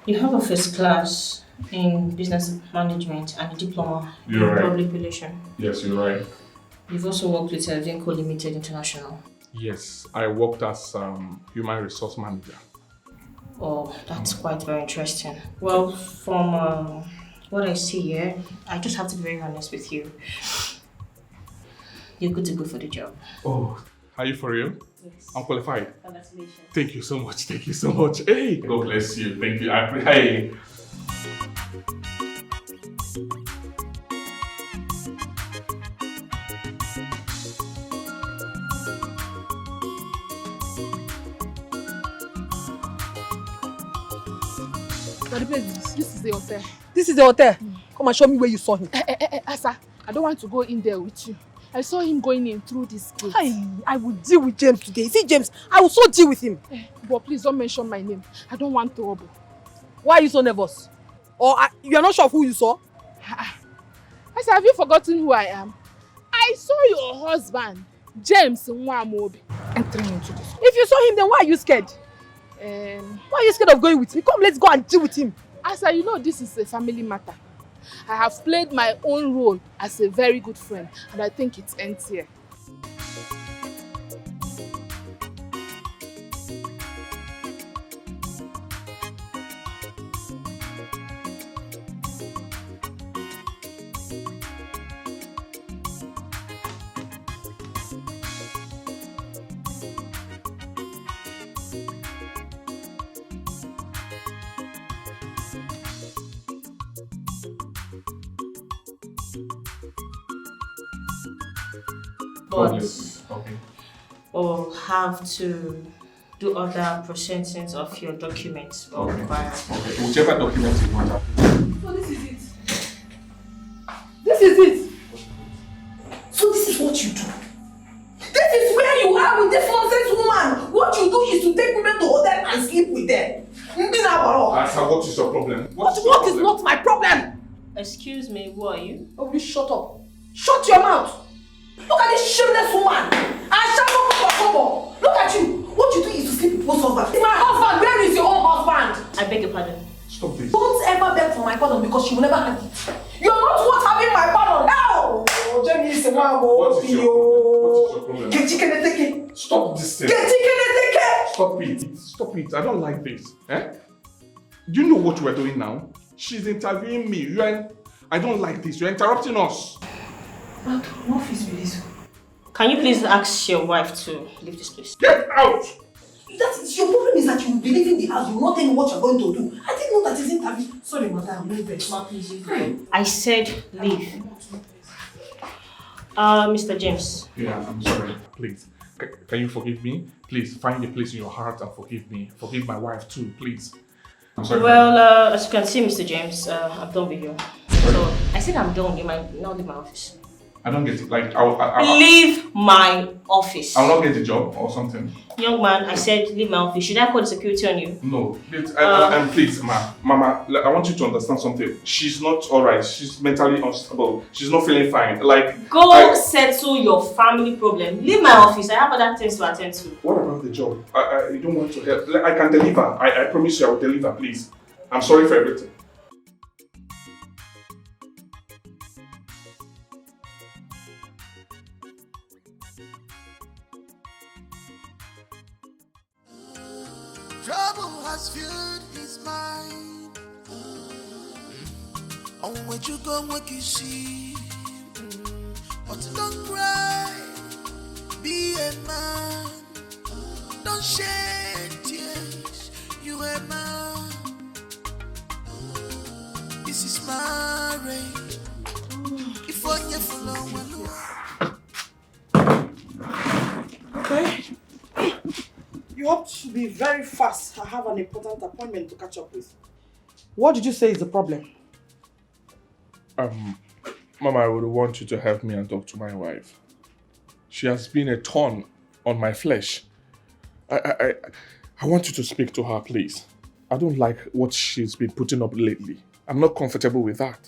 Speaker 10: You have a first class in business management and a diploma in public relations.
Speaker 2: Yes, you're right.
Speaker 10: You've also worked with Etiko Limited International.
Speaker 2: Yes, I worked as human resource manager.
Speaker 10: Oh, that's quite very interesting. Well, from what I see here, I just have to be very honest with you. You're good to go for the job.
Speaker 2: Oh, are you for real?
Speaker 10: Yes.
Speaker 2: I'm qualified.
Speaker 10: Congratulations.
Speaker 2: Thank you so much. Thank you so much. Hey, God bless you. Thank you. Hey.
Speaker 4: This is the hotel.
Speaker 1: This is the hotel. Come and show me where you saw him.
Speaker 4: Asa, I don't want to go in there with you. I saw him going in through this gate.
Speaker 1: I will deal with James today. See James, I will so deal with him.
Speaker 4: But please don't mention my name. I don't want trouble.
Speaker 1: Why are you so nervous? Or you are not sure of who you saw?
Speaker 4: I said, have you forgotten who I am? I saw your husband, James Nwamobi, entering into this.
Speaker 1: If you saw him, then why are you scared? Why are you scared of going with me? Come, let's go and deal with him.
Speaker 4: Asa, you know this is a family matter. I have played my own role as a very good friend, and I think it ends here.
Speaker 10: But
Speaker 2: Okay.
Speaker 10: we'll have to do other processings of your documents.
Speaker 2: Okay.
Speaker 10: Required.
Speaker 2: Okay. Whichever document you want.
Speaker 1: So this is it. This is it. So this is what you do. This is where you are with this nonsense woman. What you do is to take women to hotel and sleep with them.
Speaker 2: Asa, what is your problem?
Speaker 1: What is not my problem?
Speaker 10: Excuse me, who are you?
Speaker 1: Oh, you shut up. Shut your mouth. Look at this shameless woman. Look at you. What you do is to sleep with both husbands. It's my husband. Where is your own husband?
Speaker 10: I beg your pardon.
Speaker 2: Stop this.
Speaker 1: Don't ever beg for my pardon because she will never have it. You're not worth having my pardon. No! Jamie is a man.
Speaker 2: What is your problem? Stop this thing. Stop it. Stop it. I don't like this. Do you know what we're doing now? She's interviewing me. I don't like this. You're interrupting us.
Speaker 1: But what is with this?
Speaker 10: Can you please ask your wife to leave this place?
Speaker 2: Get out!
Speaker 1: Your problem is that you will be leaving the house. You will not tell me what you're going to do. I didn't know that it's interview. Sorry, madam.
Speaker 10: I said leave. Mr. James.
Speaker 2: Yeah, I'm sorry. Please. Can you forgive me? Please find a place in your heart and forgive me. Forgive my wife too, please. I'm sorry.
Speaker 10: Well, as you can see, Mr. James, I'm done with you. So, I said I'm done. You might not leave my office.
Speaker 2: I don't get it. Like,
Speaker 10: leave my office.
Speaker 2: I'll not get a job or something.
Speaker 10: Young man, I said leave my office. Should I call the security on you?
Speaker 2: No. And please, Mama, I want you to understand something. She's not alright. She's mentally unstable. She's not feeling fine. Like,
Speaker 10: go settle your family problem. Leave my office. I have other things to attend to.
Speaker 2: What about the job? I don't want to help. I can deliver. I promise you I will deliver, please. I'm sorry for everything.
Speaker 5: Trouble has filled his mind. On where you go, what you see. But don't cry, be a man. Don't shed tears, you a man. This is marriage. If on you follow,
Speaker 6: Okay. You have to be very fast. I have an important appointment to catch up with. What did you say is the problem?
Speaker 2: Mama, I would want you to help me and talk to my wife. She has been a thorn on my flesh. I want you to speak to her, please. I don't like what she's been putting up lately. I'm not comfortable with that.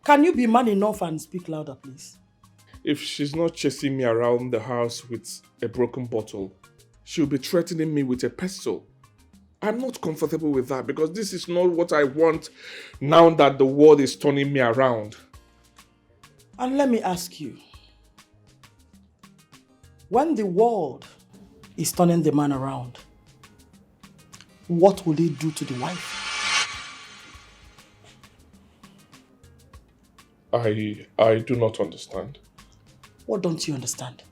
Speaker 6: Can you be man enough and speak louder, please?
Speaker 2: If she's not chasing me around the house with a broken bottle, she'll be threatening me with a pestle. I'm not comfortable with that because this is not what I want now that the world is turning me around.
Speaker 6: And let me ask you, when the world is turning the man around, what will he do to the wife?
Speaker 2: I do not understand.
Speaker 6: What don't you understand?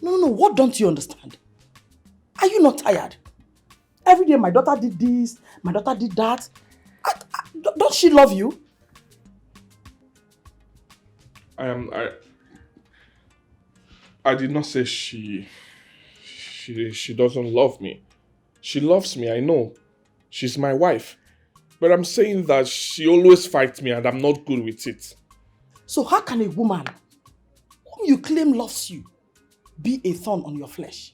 Speaker 6: No, what don't you understand? Are you not tired? Every day my daughter did this, my daughter did that. Don't she love you?
Speaker 2: I did not say she doesn't love me. She loves me, I know. She's my wife. But I'm saying that she always fights me and I'm not good with it.
Speaker 6: So how can a woman whom you claim loves you be a thorn on your flesh?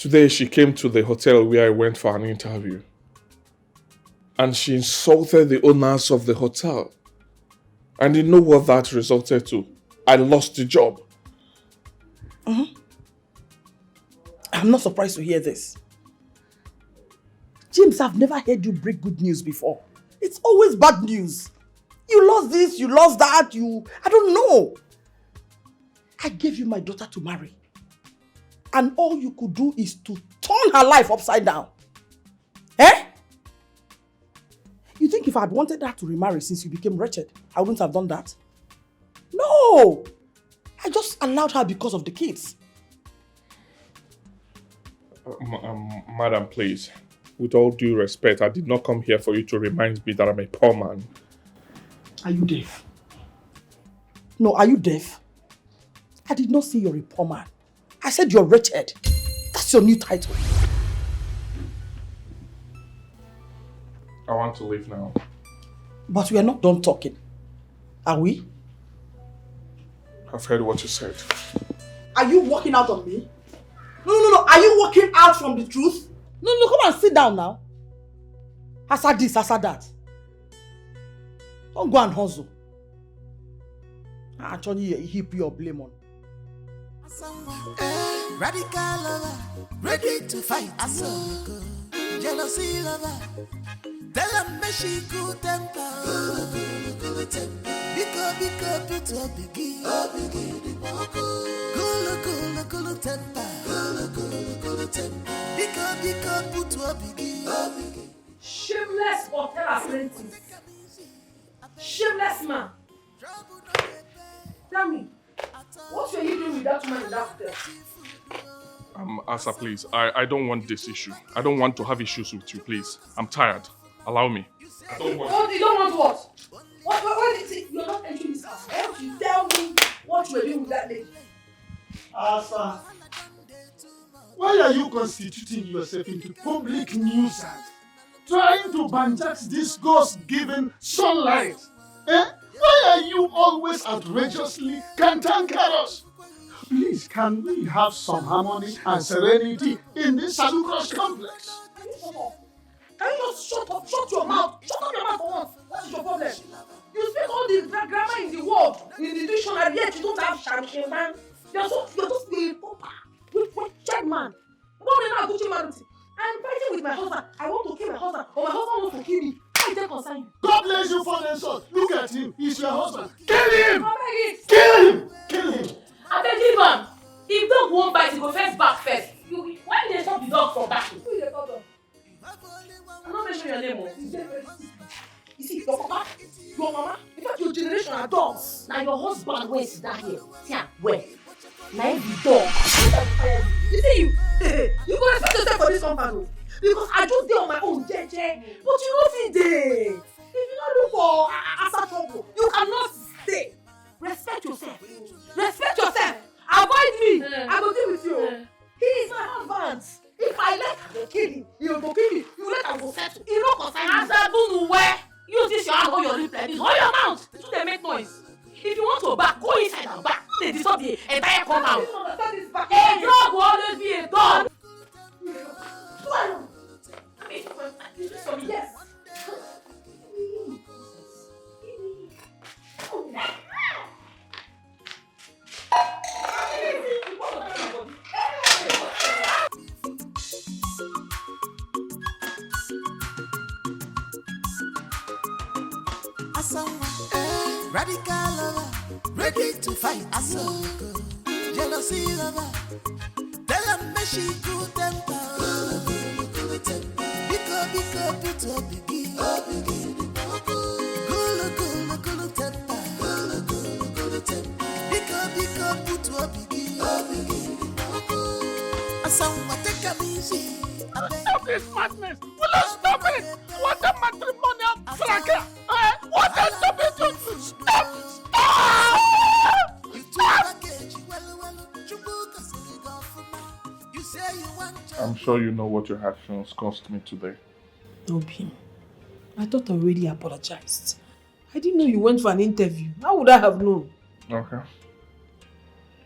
Speaker 2: Today she came to the hotel where I went for an interview. And she insulted the owners of the hotel. And you know what that resulted to? I lost the job.
Speaker 6: I'm not surprised to hear this. James, I've never heard you break good news before. It's always bad news. You lost this, you lost that, I don't know. I gave you my daughter to marry. And all you could do is to turn her life upside down. Eh? You think if I had wanted her to remarry since you became wretched, I wouldn't have done that? No! I just allowed her because of the kids.
Speaker 2: Madam, please. With all due respect, I did not come here for you to remind me that I'm a poor man.
Speaker 6: Are you deaf? No, are you deaf? I did not say you're a poor man. I said you're wretched. That's your new title.
Speaker 2: I want to leave now.
Speaker 6: But we are not done talking. Are we?
Speaker 2: I've heard what you said.
Speaker 6: Are you walking out on me? No. Are you walking out from the truth? No, come and sit down now. Asa this, asa that. Don't go and hustle. Actually, heap your blame on.
Speaker 5: Radical lover, ready to fight. Jealousy lover, tell them me she good temper. Because put up biggie. Cool temper. Because put up biggie.
Speaker 1: Shameless hotel apprentice. Shameless man. Tell me, what were you doing with that woman in that hotel?
Speaker 2: Asa, please. I don't want this issue. I don't want to have issues with you, please. I'm tired. Allow me. I don't want...
Speaker 1: Oh, you don't want what? What is it? You're not entering this house. I want you to tell me what you were doing with that lady.
Speaker 11: Asa, why are you constituting yourself into public nuisance? Trying to banjax this ghost-given sunlight? Why are you always outrageously cantankerous? Please, can we have some harmony and serenity in this Salucross complex?
Speaker 1: Can you just shut up? Shut your mouth! Shut up your mouth for once! What is your problem? You speak all the grammar in the world, in the dictionary, yet you don't have champagne, man. You're just a pauper. You're a wretched man. I'm fighting with my husband. I want to kill my husband, or my husband wants to kill me. How is that concern you?
Speaker 11: God bless you for the insult. Look at him. He's your husband. Kill him! Kill him! Kill him!
Speaker 8: I beg you, man. If dog won't bite, you go first back first. Why did they stop the dog from barking?
Speaker 1: Who is the dog?
Speaker 8: I'm not mentioning your name.
Speaker 1: You see, your papa, your mama, in fact, your generation are dogs.
Speaker 8: Now your husband where is that here? See, where? Now the dog.
Speaker 1: You see you. You go respect yourself for this company. Because I just did on my own, JJ. But you don't see there. If you don't look for Asa trouble, you cannot stay. Respect yourself. Respect yourself. Avoid me. I will deal with you. He is my husband. If I let her kill him, he will go kill me. You let her go settle. He no concern me.
Speaker 8: Asabunu where? Use this your hand or your lip like this. Hold your mouth. So they make noise. If you want to back, go inside and back. They disturb the entire compound. A dog will always be a dog.
Speaker 1: Yes.
Speaker 5: Radical lover, ready to fight. Jealousy lover, tell them me she good temper. Because put up biggie. Cool temper. Because put up biggie. Someone take a easy.
Speaker 11: Stop this madness! Will you stop it? What a matrimonial cracker! What a stupid! Stop!
Speaker 2: I'm sure you know what your actions cost me today.
Speaker 3: Obi, I thought I already apologized. I didn't know you went for an interview. How would I have known?
Speaker 2: Okay.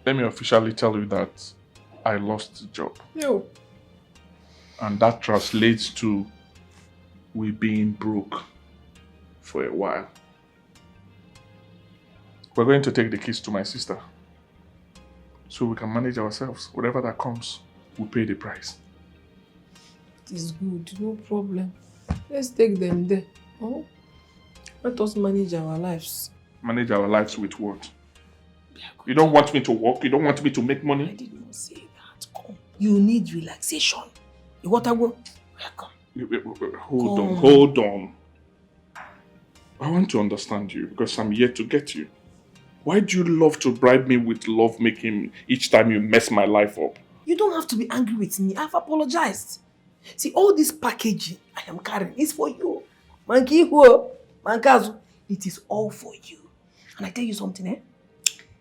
Speaker 2: Let me officially tell you that I lost the job.
Speaker 3: No.
Speaker 2: And that translates to we being broke for a while. We're going to take the keys to my sister so we can manage ourselves. Whatever that comes, we'll pay the price.
Speaker 1: It is good, no problem. Let's take them there. Oh? Let us manage our lives.
Speaker 2: Manage our lives with what? You don't want me to work? You don't want me to make money?
Speaker 1: I did not say that. Come. You need relaxation. You want to go? Come.
Speaker 2: Hold on. I want to understand you because I'm here to get you. Why do you love to bribe me with love making each time you mess my life up?
Speaker 1: You don't have to be angry with me. I've apologized. See, all this packaging I am carrying is for you. Mankazu, it is all for you. And I tell you something, eh?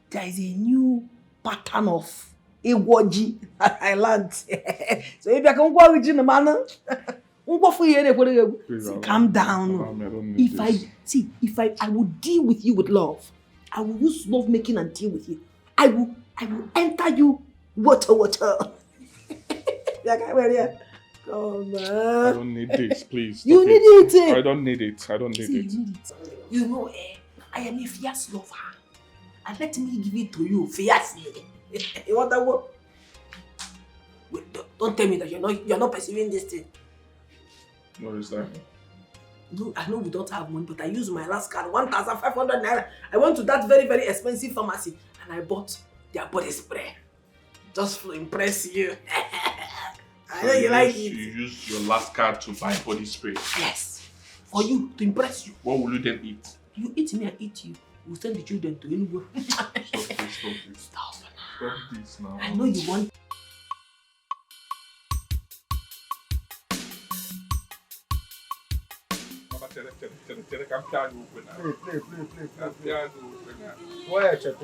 Speaker 1: There is a new pattern of Ewoji that I learned. So if I can go with you, man, calm down. If I would deal with you with love, I will use love making and deal with you. I will enter you water. Come on.
Speaker 2: I don't need this, please.
Speaker 1: You need it.
Speaker 2: I don't need it. I don't need it.
Speaker 1: You need it. You know, I am a fierce lover. And let me give it to you fiercely. You want that word? Wait, don't tell me that you're not perceiving this thing.
Speaker 2: What is that?
Speaker 1: No, I know we don't have money, but I used my last card, 1,500 naira. I went to that very, very expensive pharmacy and I bought their body spray. Just to impress you. I know you like it.
Speaker 2: You used your last card to buy body spray?
Speaker 1: Yes. For you, to impress you.
Speaker 2: What will you then eat?
Speaker 1: You eat me, I eat you. We'll send the children to Enugu.
Speaker 2: Stop this now.
Speaker 1: I know you want.
Speaker 11: Play. Where check?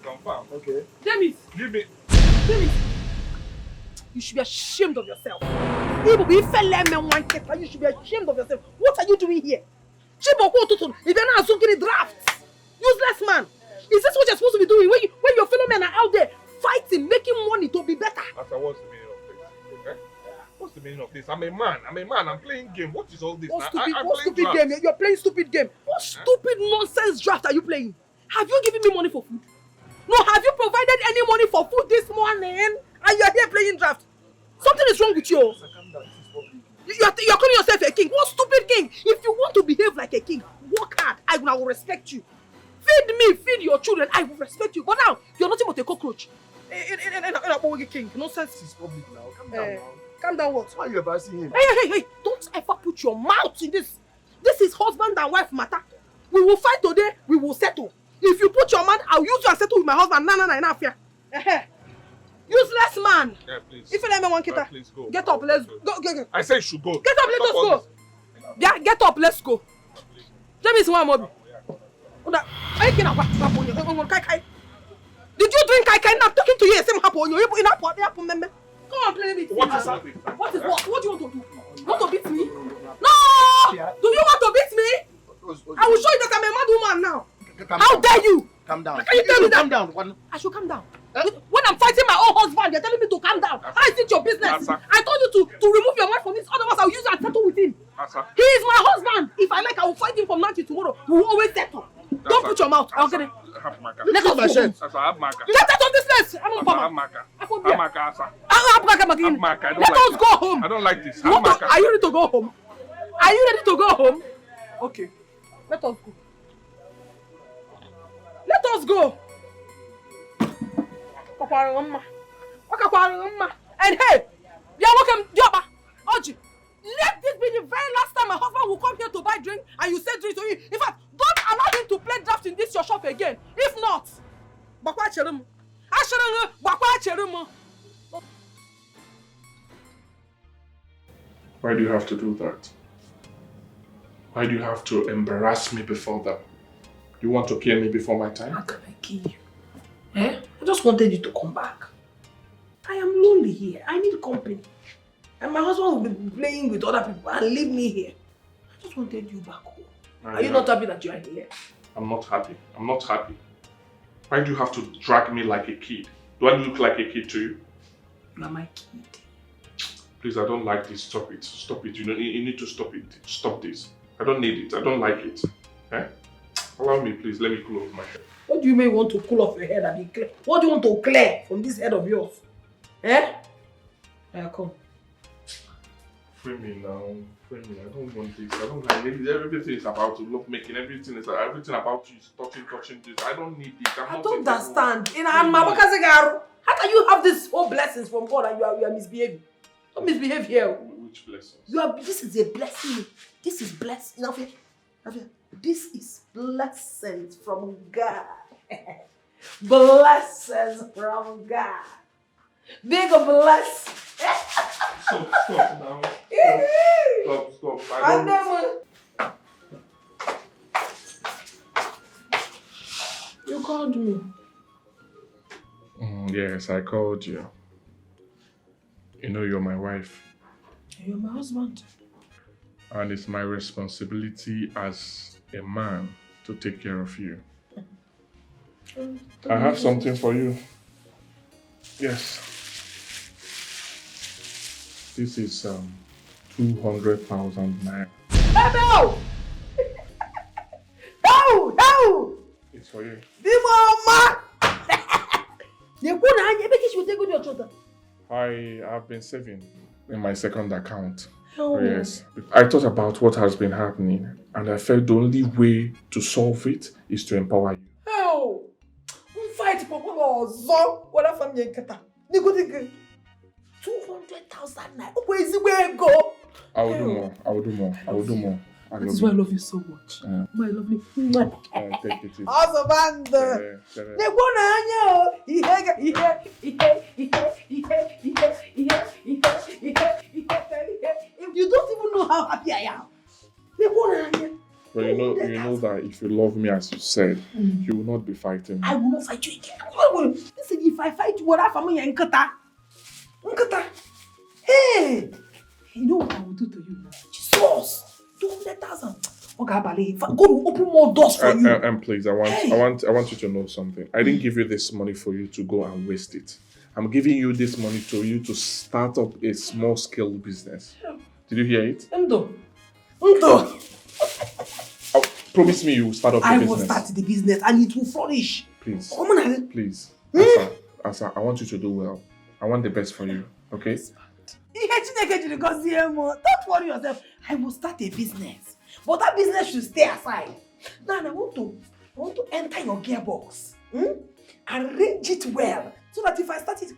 Speaker 2: Confirm.
Speaker 11: Okay.
Speaker 1: James!
Speaker 2: Give me.
Speaker 1: James! You should be ashamed of yourself. You should be ashamed of yourself. What are you doing here? If you're not assuming drafts, useless man. Is this what you're supposed to be doing when your fellow men are out there fighting, making money to be better?
Speaker 2: Asa, what's the meaning of this? Eh? What's the meaning of this? I'm a man. I'm playing game. What is all this?
Speaker 1: What stupid game? You're playing stupid game. What stupid nonsense draft are you playing? Have you given me money for food? No, have you provided any money for food this morning? And you're here playing draft. Something is wrong with you. You're calling yourself a king. What stupid king? If you want to behave like a king, work hard. I will respect you. Feed me, feed your children. I will respect you. But now, you're nothing but a cockroach. In a king. Nonsense.
Speaker 11: This is public now. Calm down now.
Speaker 1: Calm down what?
Speaker 11: Why are you embarrassing him?
Speaker 1: Hey. Don't ever put your mouth in this. This is husband and wife matter. We will fight today. We will settle. If you put your mouth, I'll use you and settle with my husband. No, enough here. Useless man.
Speaker 2: Yeah, please.
Speaker 1: If you let me one kita,
Speaker 2: please go.
Speaker 1: Get up, let's go.
Speaker 2: I say you should go.
Speaker 1: Get up, let us go. Yeah, get up, let's go. James, one more. Did you drink kai? I'm talking to you. Same happen. You come on, play with me.
Speaker 2: What is that?
Speaker 1: What is what? What do you want to do? You want to beat me? No! Do you want to beat me? I will show you that I'm a mad woman now. How dare you?
Speaker 11: Calm down.
Speaker 1: Can you tell me that?
Speaker 11: Calm down.
Speaker 1: I should calm down. When I'm fighting my own husband, you're telling me to calm down. How is it your business? I told you to remove your wife from this. Otherwise, I'll use you and settle with him. He is my husband. If I like, I will fight him from now till tomorrow. We will always settle. Don't put your mouth. I'll get it. Let us go. Get out of this place. I'm not Let us go home.
Speaker 2: I don't like this.
Speaker 1: Are you ready to go home? Are you ready to go home? Okay. Let us go. Let us go. And hey, you're welcome, Dioba. Oji, let this be the very last time my husband will come here to buy drink and you say drink to him. In fact, don't allow him to play draft in this your shop again. If not,
Speaker 2: why do you have to do that? Why do you have to embarrass me before them? You want to kill me before my time?
Speaker 1: How can I kill you? I just wanted you to come back. I am lonely here. I need company. And my husband will be playing with other people and leave me here. I just wanted you back home. Are you not happy that you are here?
Speaker 2: I'm not happy. I'm not happy. Why do you have to drag me like a kid? Do I look like a kid to you?
Speaker 1: You are my kid.
Speaker 2: Please, I don't like this. Stop it. Stop it. You need to stop it. Stop this. I don't need it. I don't like it. Eh? Allow me, please. Let me cool off my head.
Speaker 1: What do you mean want to cool off your head and be clear? What do you want to clear from this head of yours? Eh? Yeah, come.
Speaker 2: Free me now. Free me. I don't want this. I don't like it. Everything is about to love making. Everything about you is touching this. I don't need this.
Speaker 1: I don't understand. How can you have these whole blessings from God and you are misbehaving? Don't misbehave here.
Speaker 2: Which blessings?
Speaker 1: This is a blessing. This is blessing. This is blessings from God. Blessings from God. Big bless.
Speaker 2: Stop now. Stop. I don't...
Speaker 1: You called me.
Speaker 2: Yes, I called you. You know you're my wife.
Speaker 1: You're my husband.
Speaker 2: And it's my responsibility as a man to take care of you. I have something for you. Yes. This is 200,000 naira.
Speaker 1: No! No!
Speaker 2: It's for you. I have been saving in my second account.
Speaker 1: Oh.
Speaker 2: Yes. I thought about what has been happening and I felt the only way to solve it is to empower you.
Speaker 1: Oh! Fight for what a family. 200,000 naira. Where is it where go?
Speaker 2: I will do more.
Speaker 1: That is why I love you so much. My lovely.
Speaker 2: Take it easy.
Speaker 1: Husband. You don't even know how happy I am.
Speaker 2: But you know that if you love me as you said, you will not be fighting me.
Speaker 1: I will not fight you again. Listen, if I fight you, what happened to Nkata? Hey! You know what I will do to you now? Jesus! 200,000. Okay, God will open more doors for you.
Speaker 2: And please, I want you to know something. I didn't give you this money for you to go and waste it. I'm giving you this money to you to start up a small scale business. Did you hear it?
Speaker 1: Undo.
Speaker 2: Promise me you will start up the business.
Speaker 1: I will start the business and it will flourish.
Speaker 2: Please.
Speaker 1: Come on.
Speaker 2: Please. Asa, I want you to do well. I want the best for you. Okay?
Speaker 1: Don't worry yourself. I will start a business. But that business should stay aside. Now I want to enter your gearbox. Arrange it well. So that if I start it,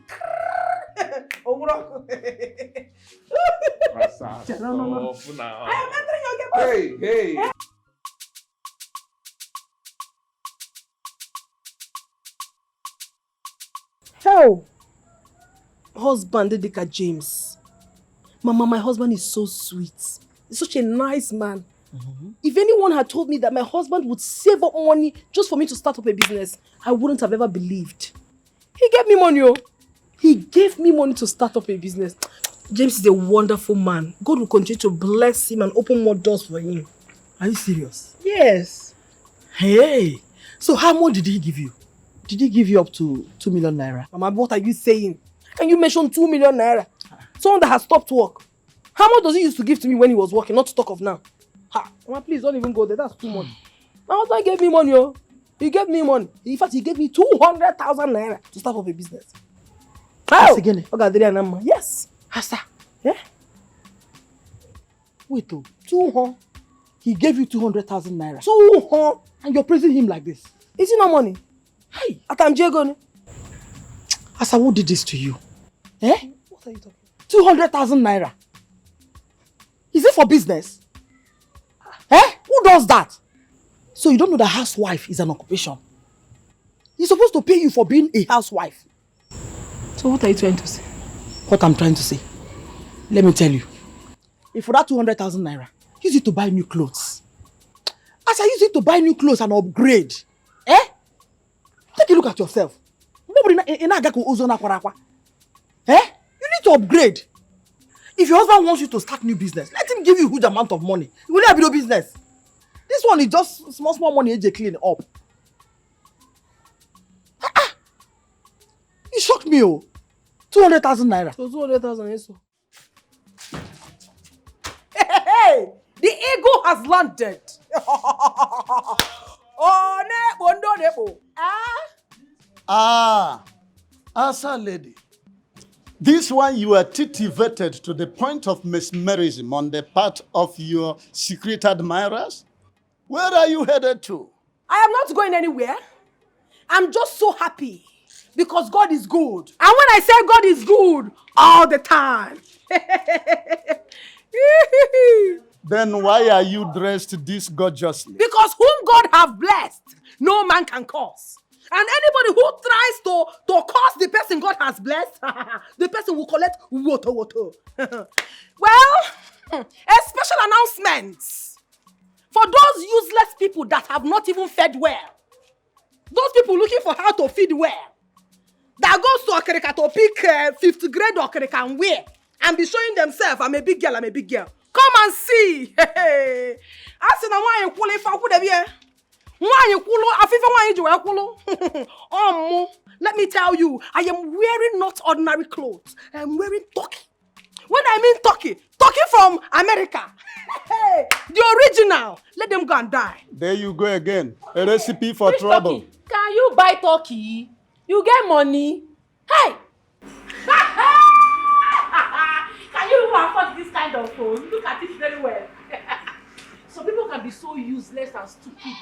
Speaker 2: Asa, stop now.
Speaker 1: I am entering your gearbox.
Speaker 2: Hey.
Speaker 1: Hell, husband Edika James. Mama, my husband is so sweet. He's such a nice man. If anyone had told me that my husband would save up money just for me to start up a business, I wouldn't have ever believed. He gave me money, oh. He gave me money to start up a business. James is a wonderful man. God will continue to bless him and open more doors for him.
Speaker 6: Are you serious?
Speaker 1: Yes.
Speaker 6: Hey, so how much did he give you? Did he give you up to 2 million naira?
Speaker 1: Mama, what are you saying? How can you mention 2 million naira? Someone that has stopped work. How much does he used to give to me when he was working, not to talk of now? Mama, please don't even go there. That's too much. My husband gave me money, oh. He gave me money. In fact, he gave me 200,000 naira to start up a business.
Speaker 6: How? Again?
Speaker 1: Yes.
Speaker 6: Asa.
Speaker 1: Yeah?
Speaker 6: Wait, oh. 200. He gave you 200,000 naira.
Speaker 1: 200.
Speaker 6: And you're praising him like this.
Speaker 1: Is it no money?
Speaker 6: Hey.
Speaker 1: Atamjego.
Speaker 6: Asa, who did this to you?
Speaker 1: What are you talking?
Speaker 6: 200,000 naira. Is it for business? Who does that? So you don't know that housewife is an occupation. He's supposed to pay you for being a housewife.
Speaker 1: So what are you trying to say?
Speaker 6: What I'm trying to say. Let me tell you. If for that 200,000 naira, use it to buy new clothes. As I use it to buy new clothes and upgrade. Take a look at yourself. to upgrade. If your husband wants you to start new business, let him give you a huge amount of money. It will never be no business. This one is just small money AJ clean up. You shocked me, oh. 200,000 naira.
Speaker 1: So 200,000 yes. Hey, the eagle has landed. Oh, nebo.
Speaker 11: Asa lady. This one you are titivated to the point of mesmerism on the part of your secret admirers? Where are you headed to?
Speaker 1: I am not going anywhere. I'm just so happy because God is good. And when I say God is good, all the time.
Speaker 11: Then why are you dressed this gorgeously?
Speaker 1: Because whom God have blessed, no man can curse. And anybody who tries to curse the person God has blessed, the person will collect water. Well, a special announcement for those useless people that have not even fed well. Those people looking for how to feed well. That goes to Okerika to pick 5th grade Okerika and wear. And be showing themselves, I'm a big girl. Come and see. I said, I want you qualify. Let me tell you, I am wearing not ordinary clothes. I am wearing turkey. When I mean turkey from America. The original. Let them go and die.
Speaker 11: There you go again. A recipe for trouble.
Speaker 8: Turkey? Can you buy turkey? You get money? Hey! Can you even afford this kind of phone? Look at it very well. Some people can be so useless and stupid.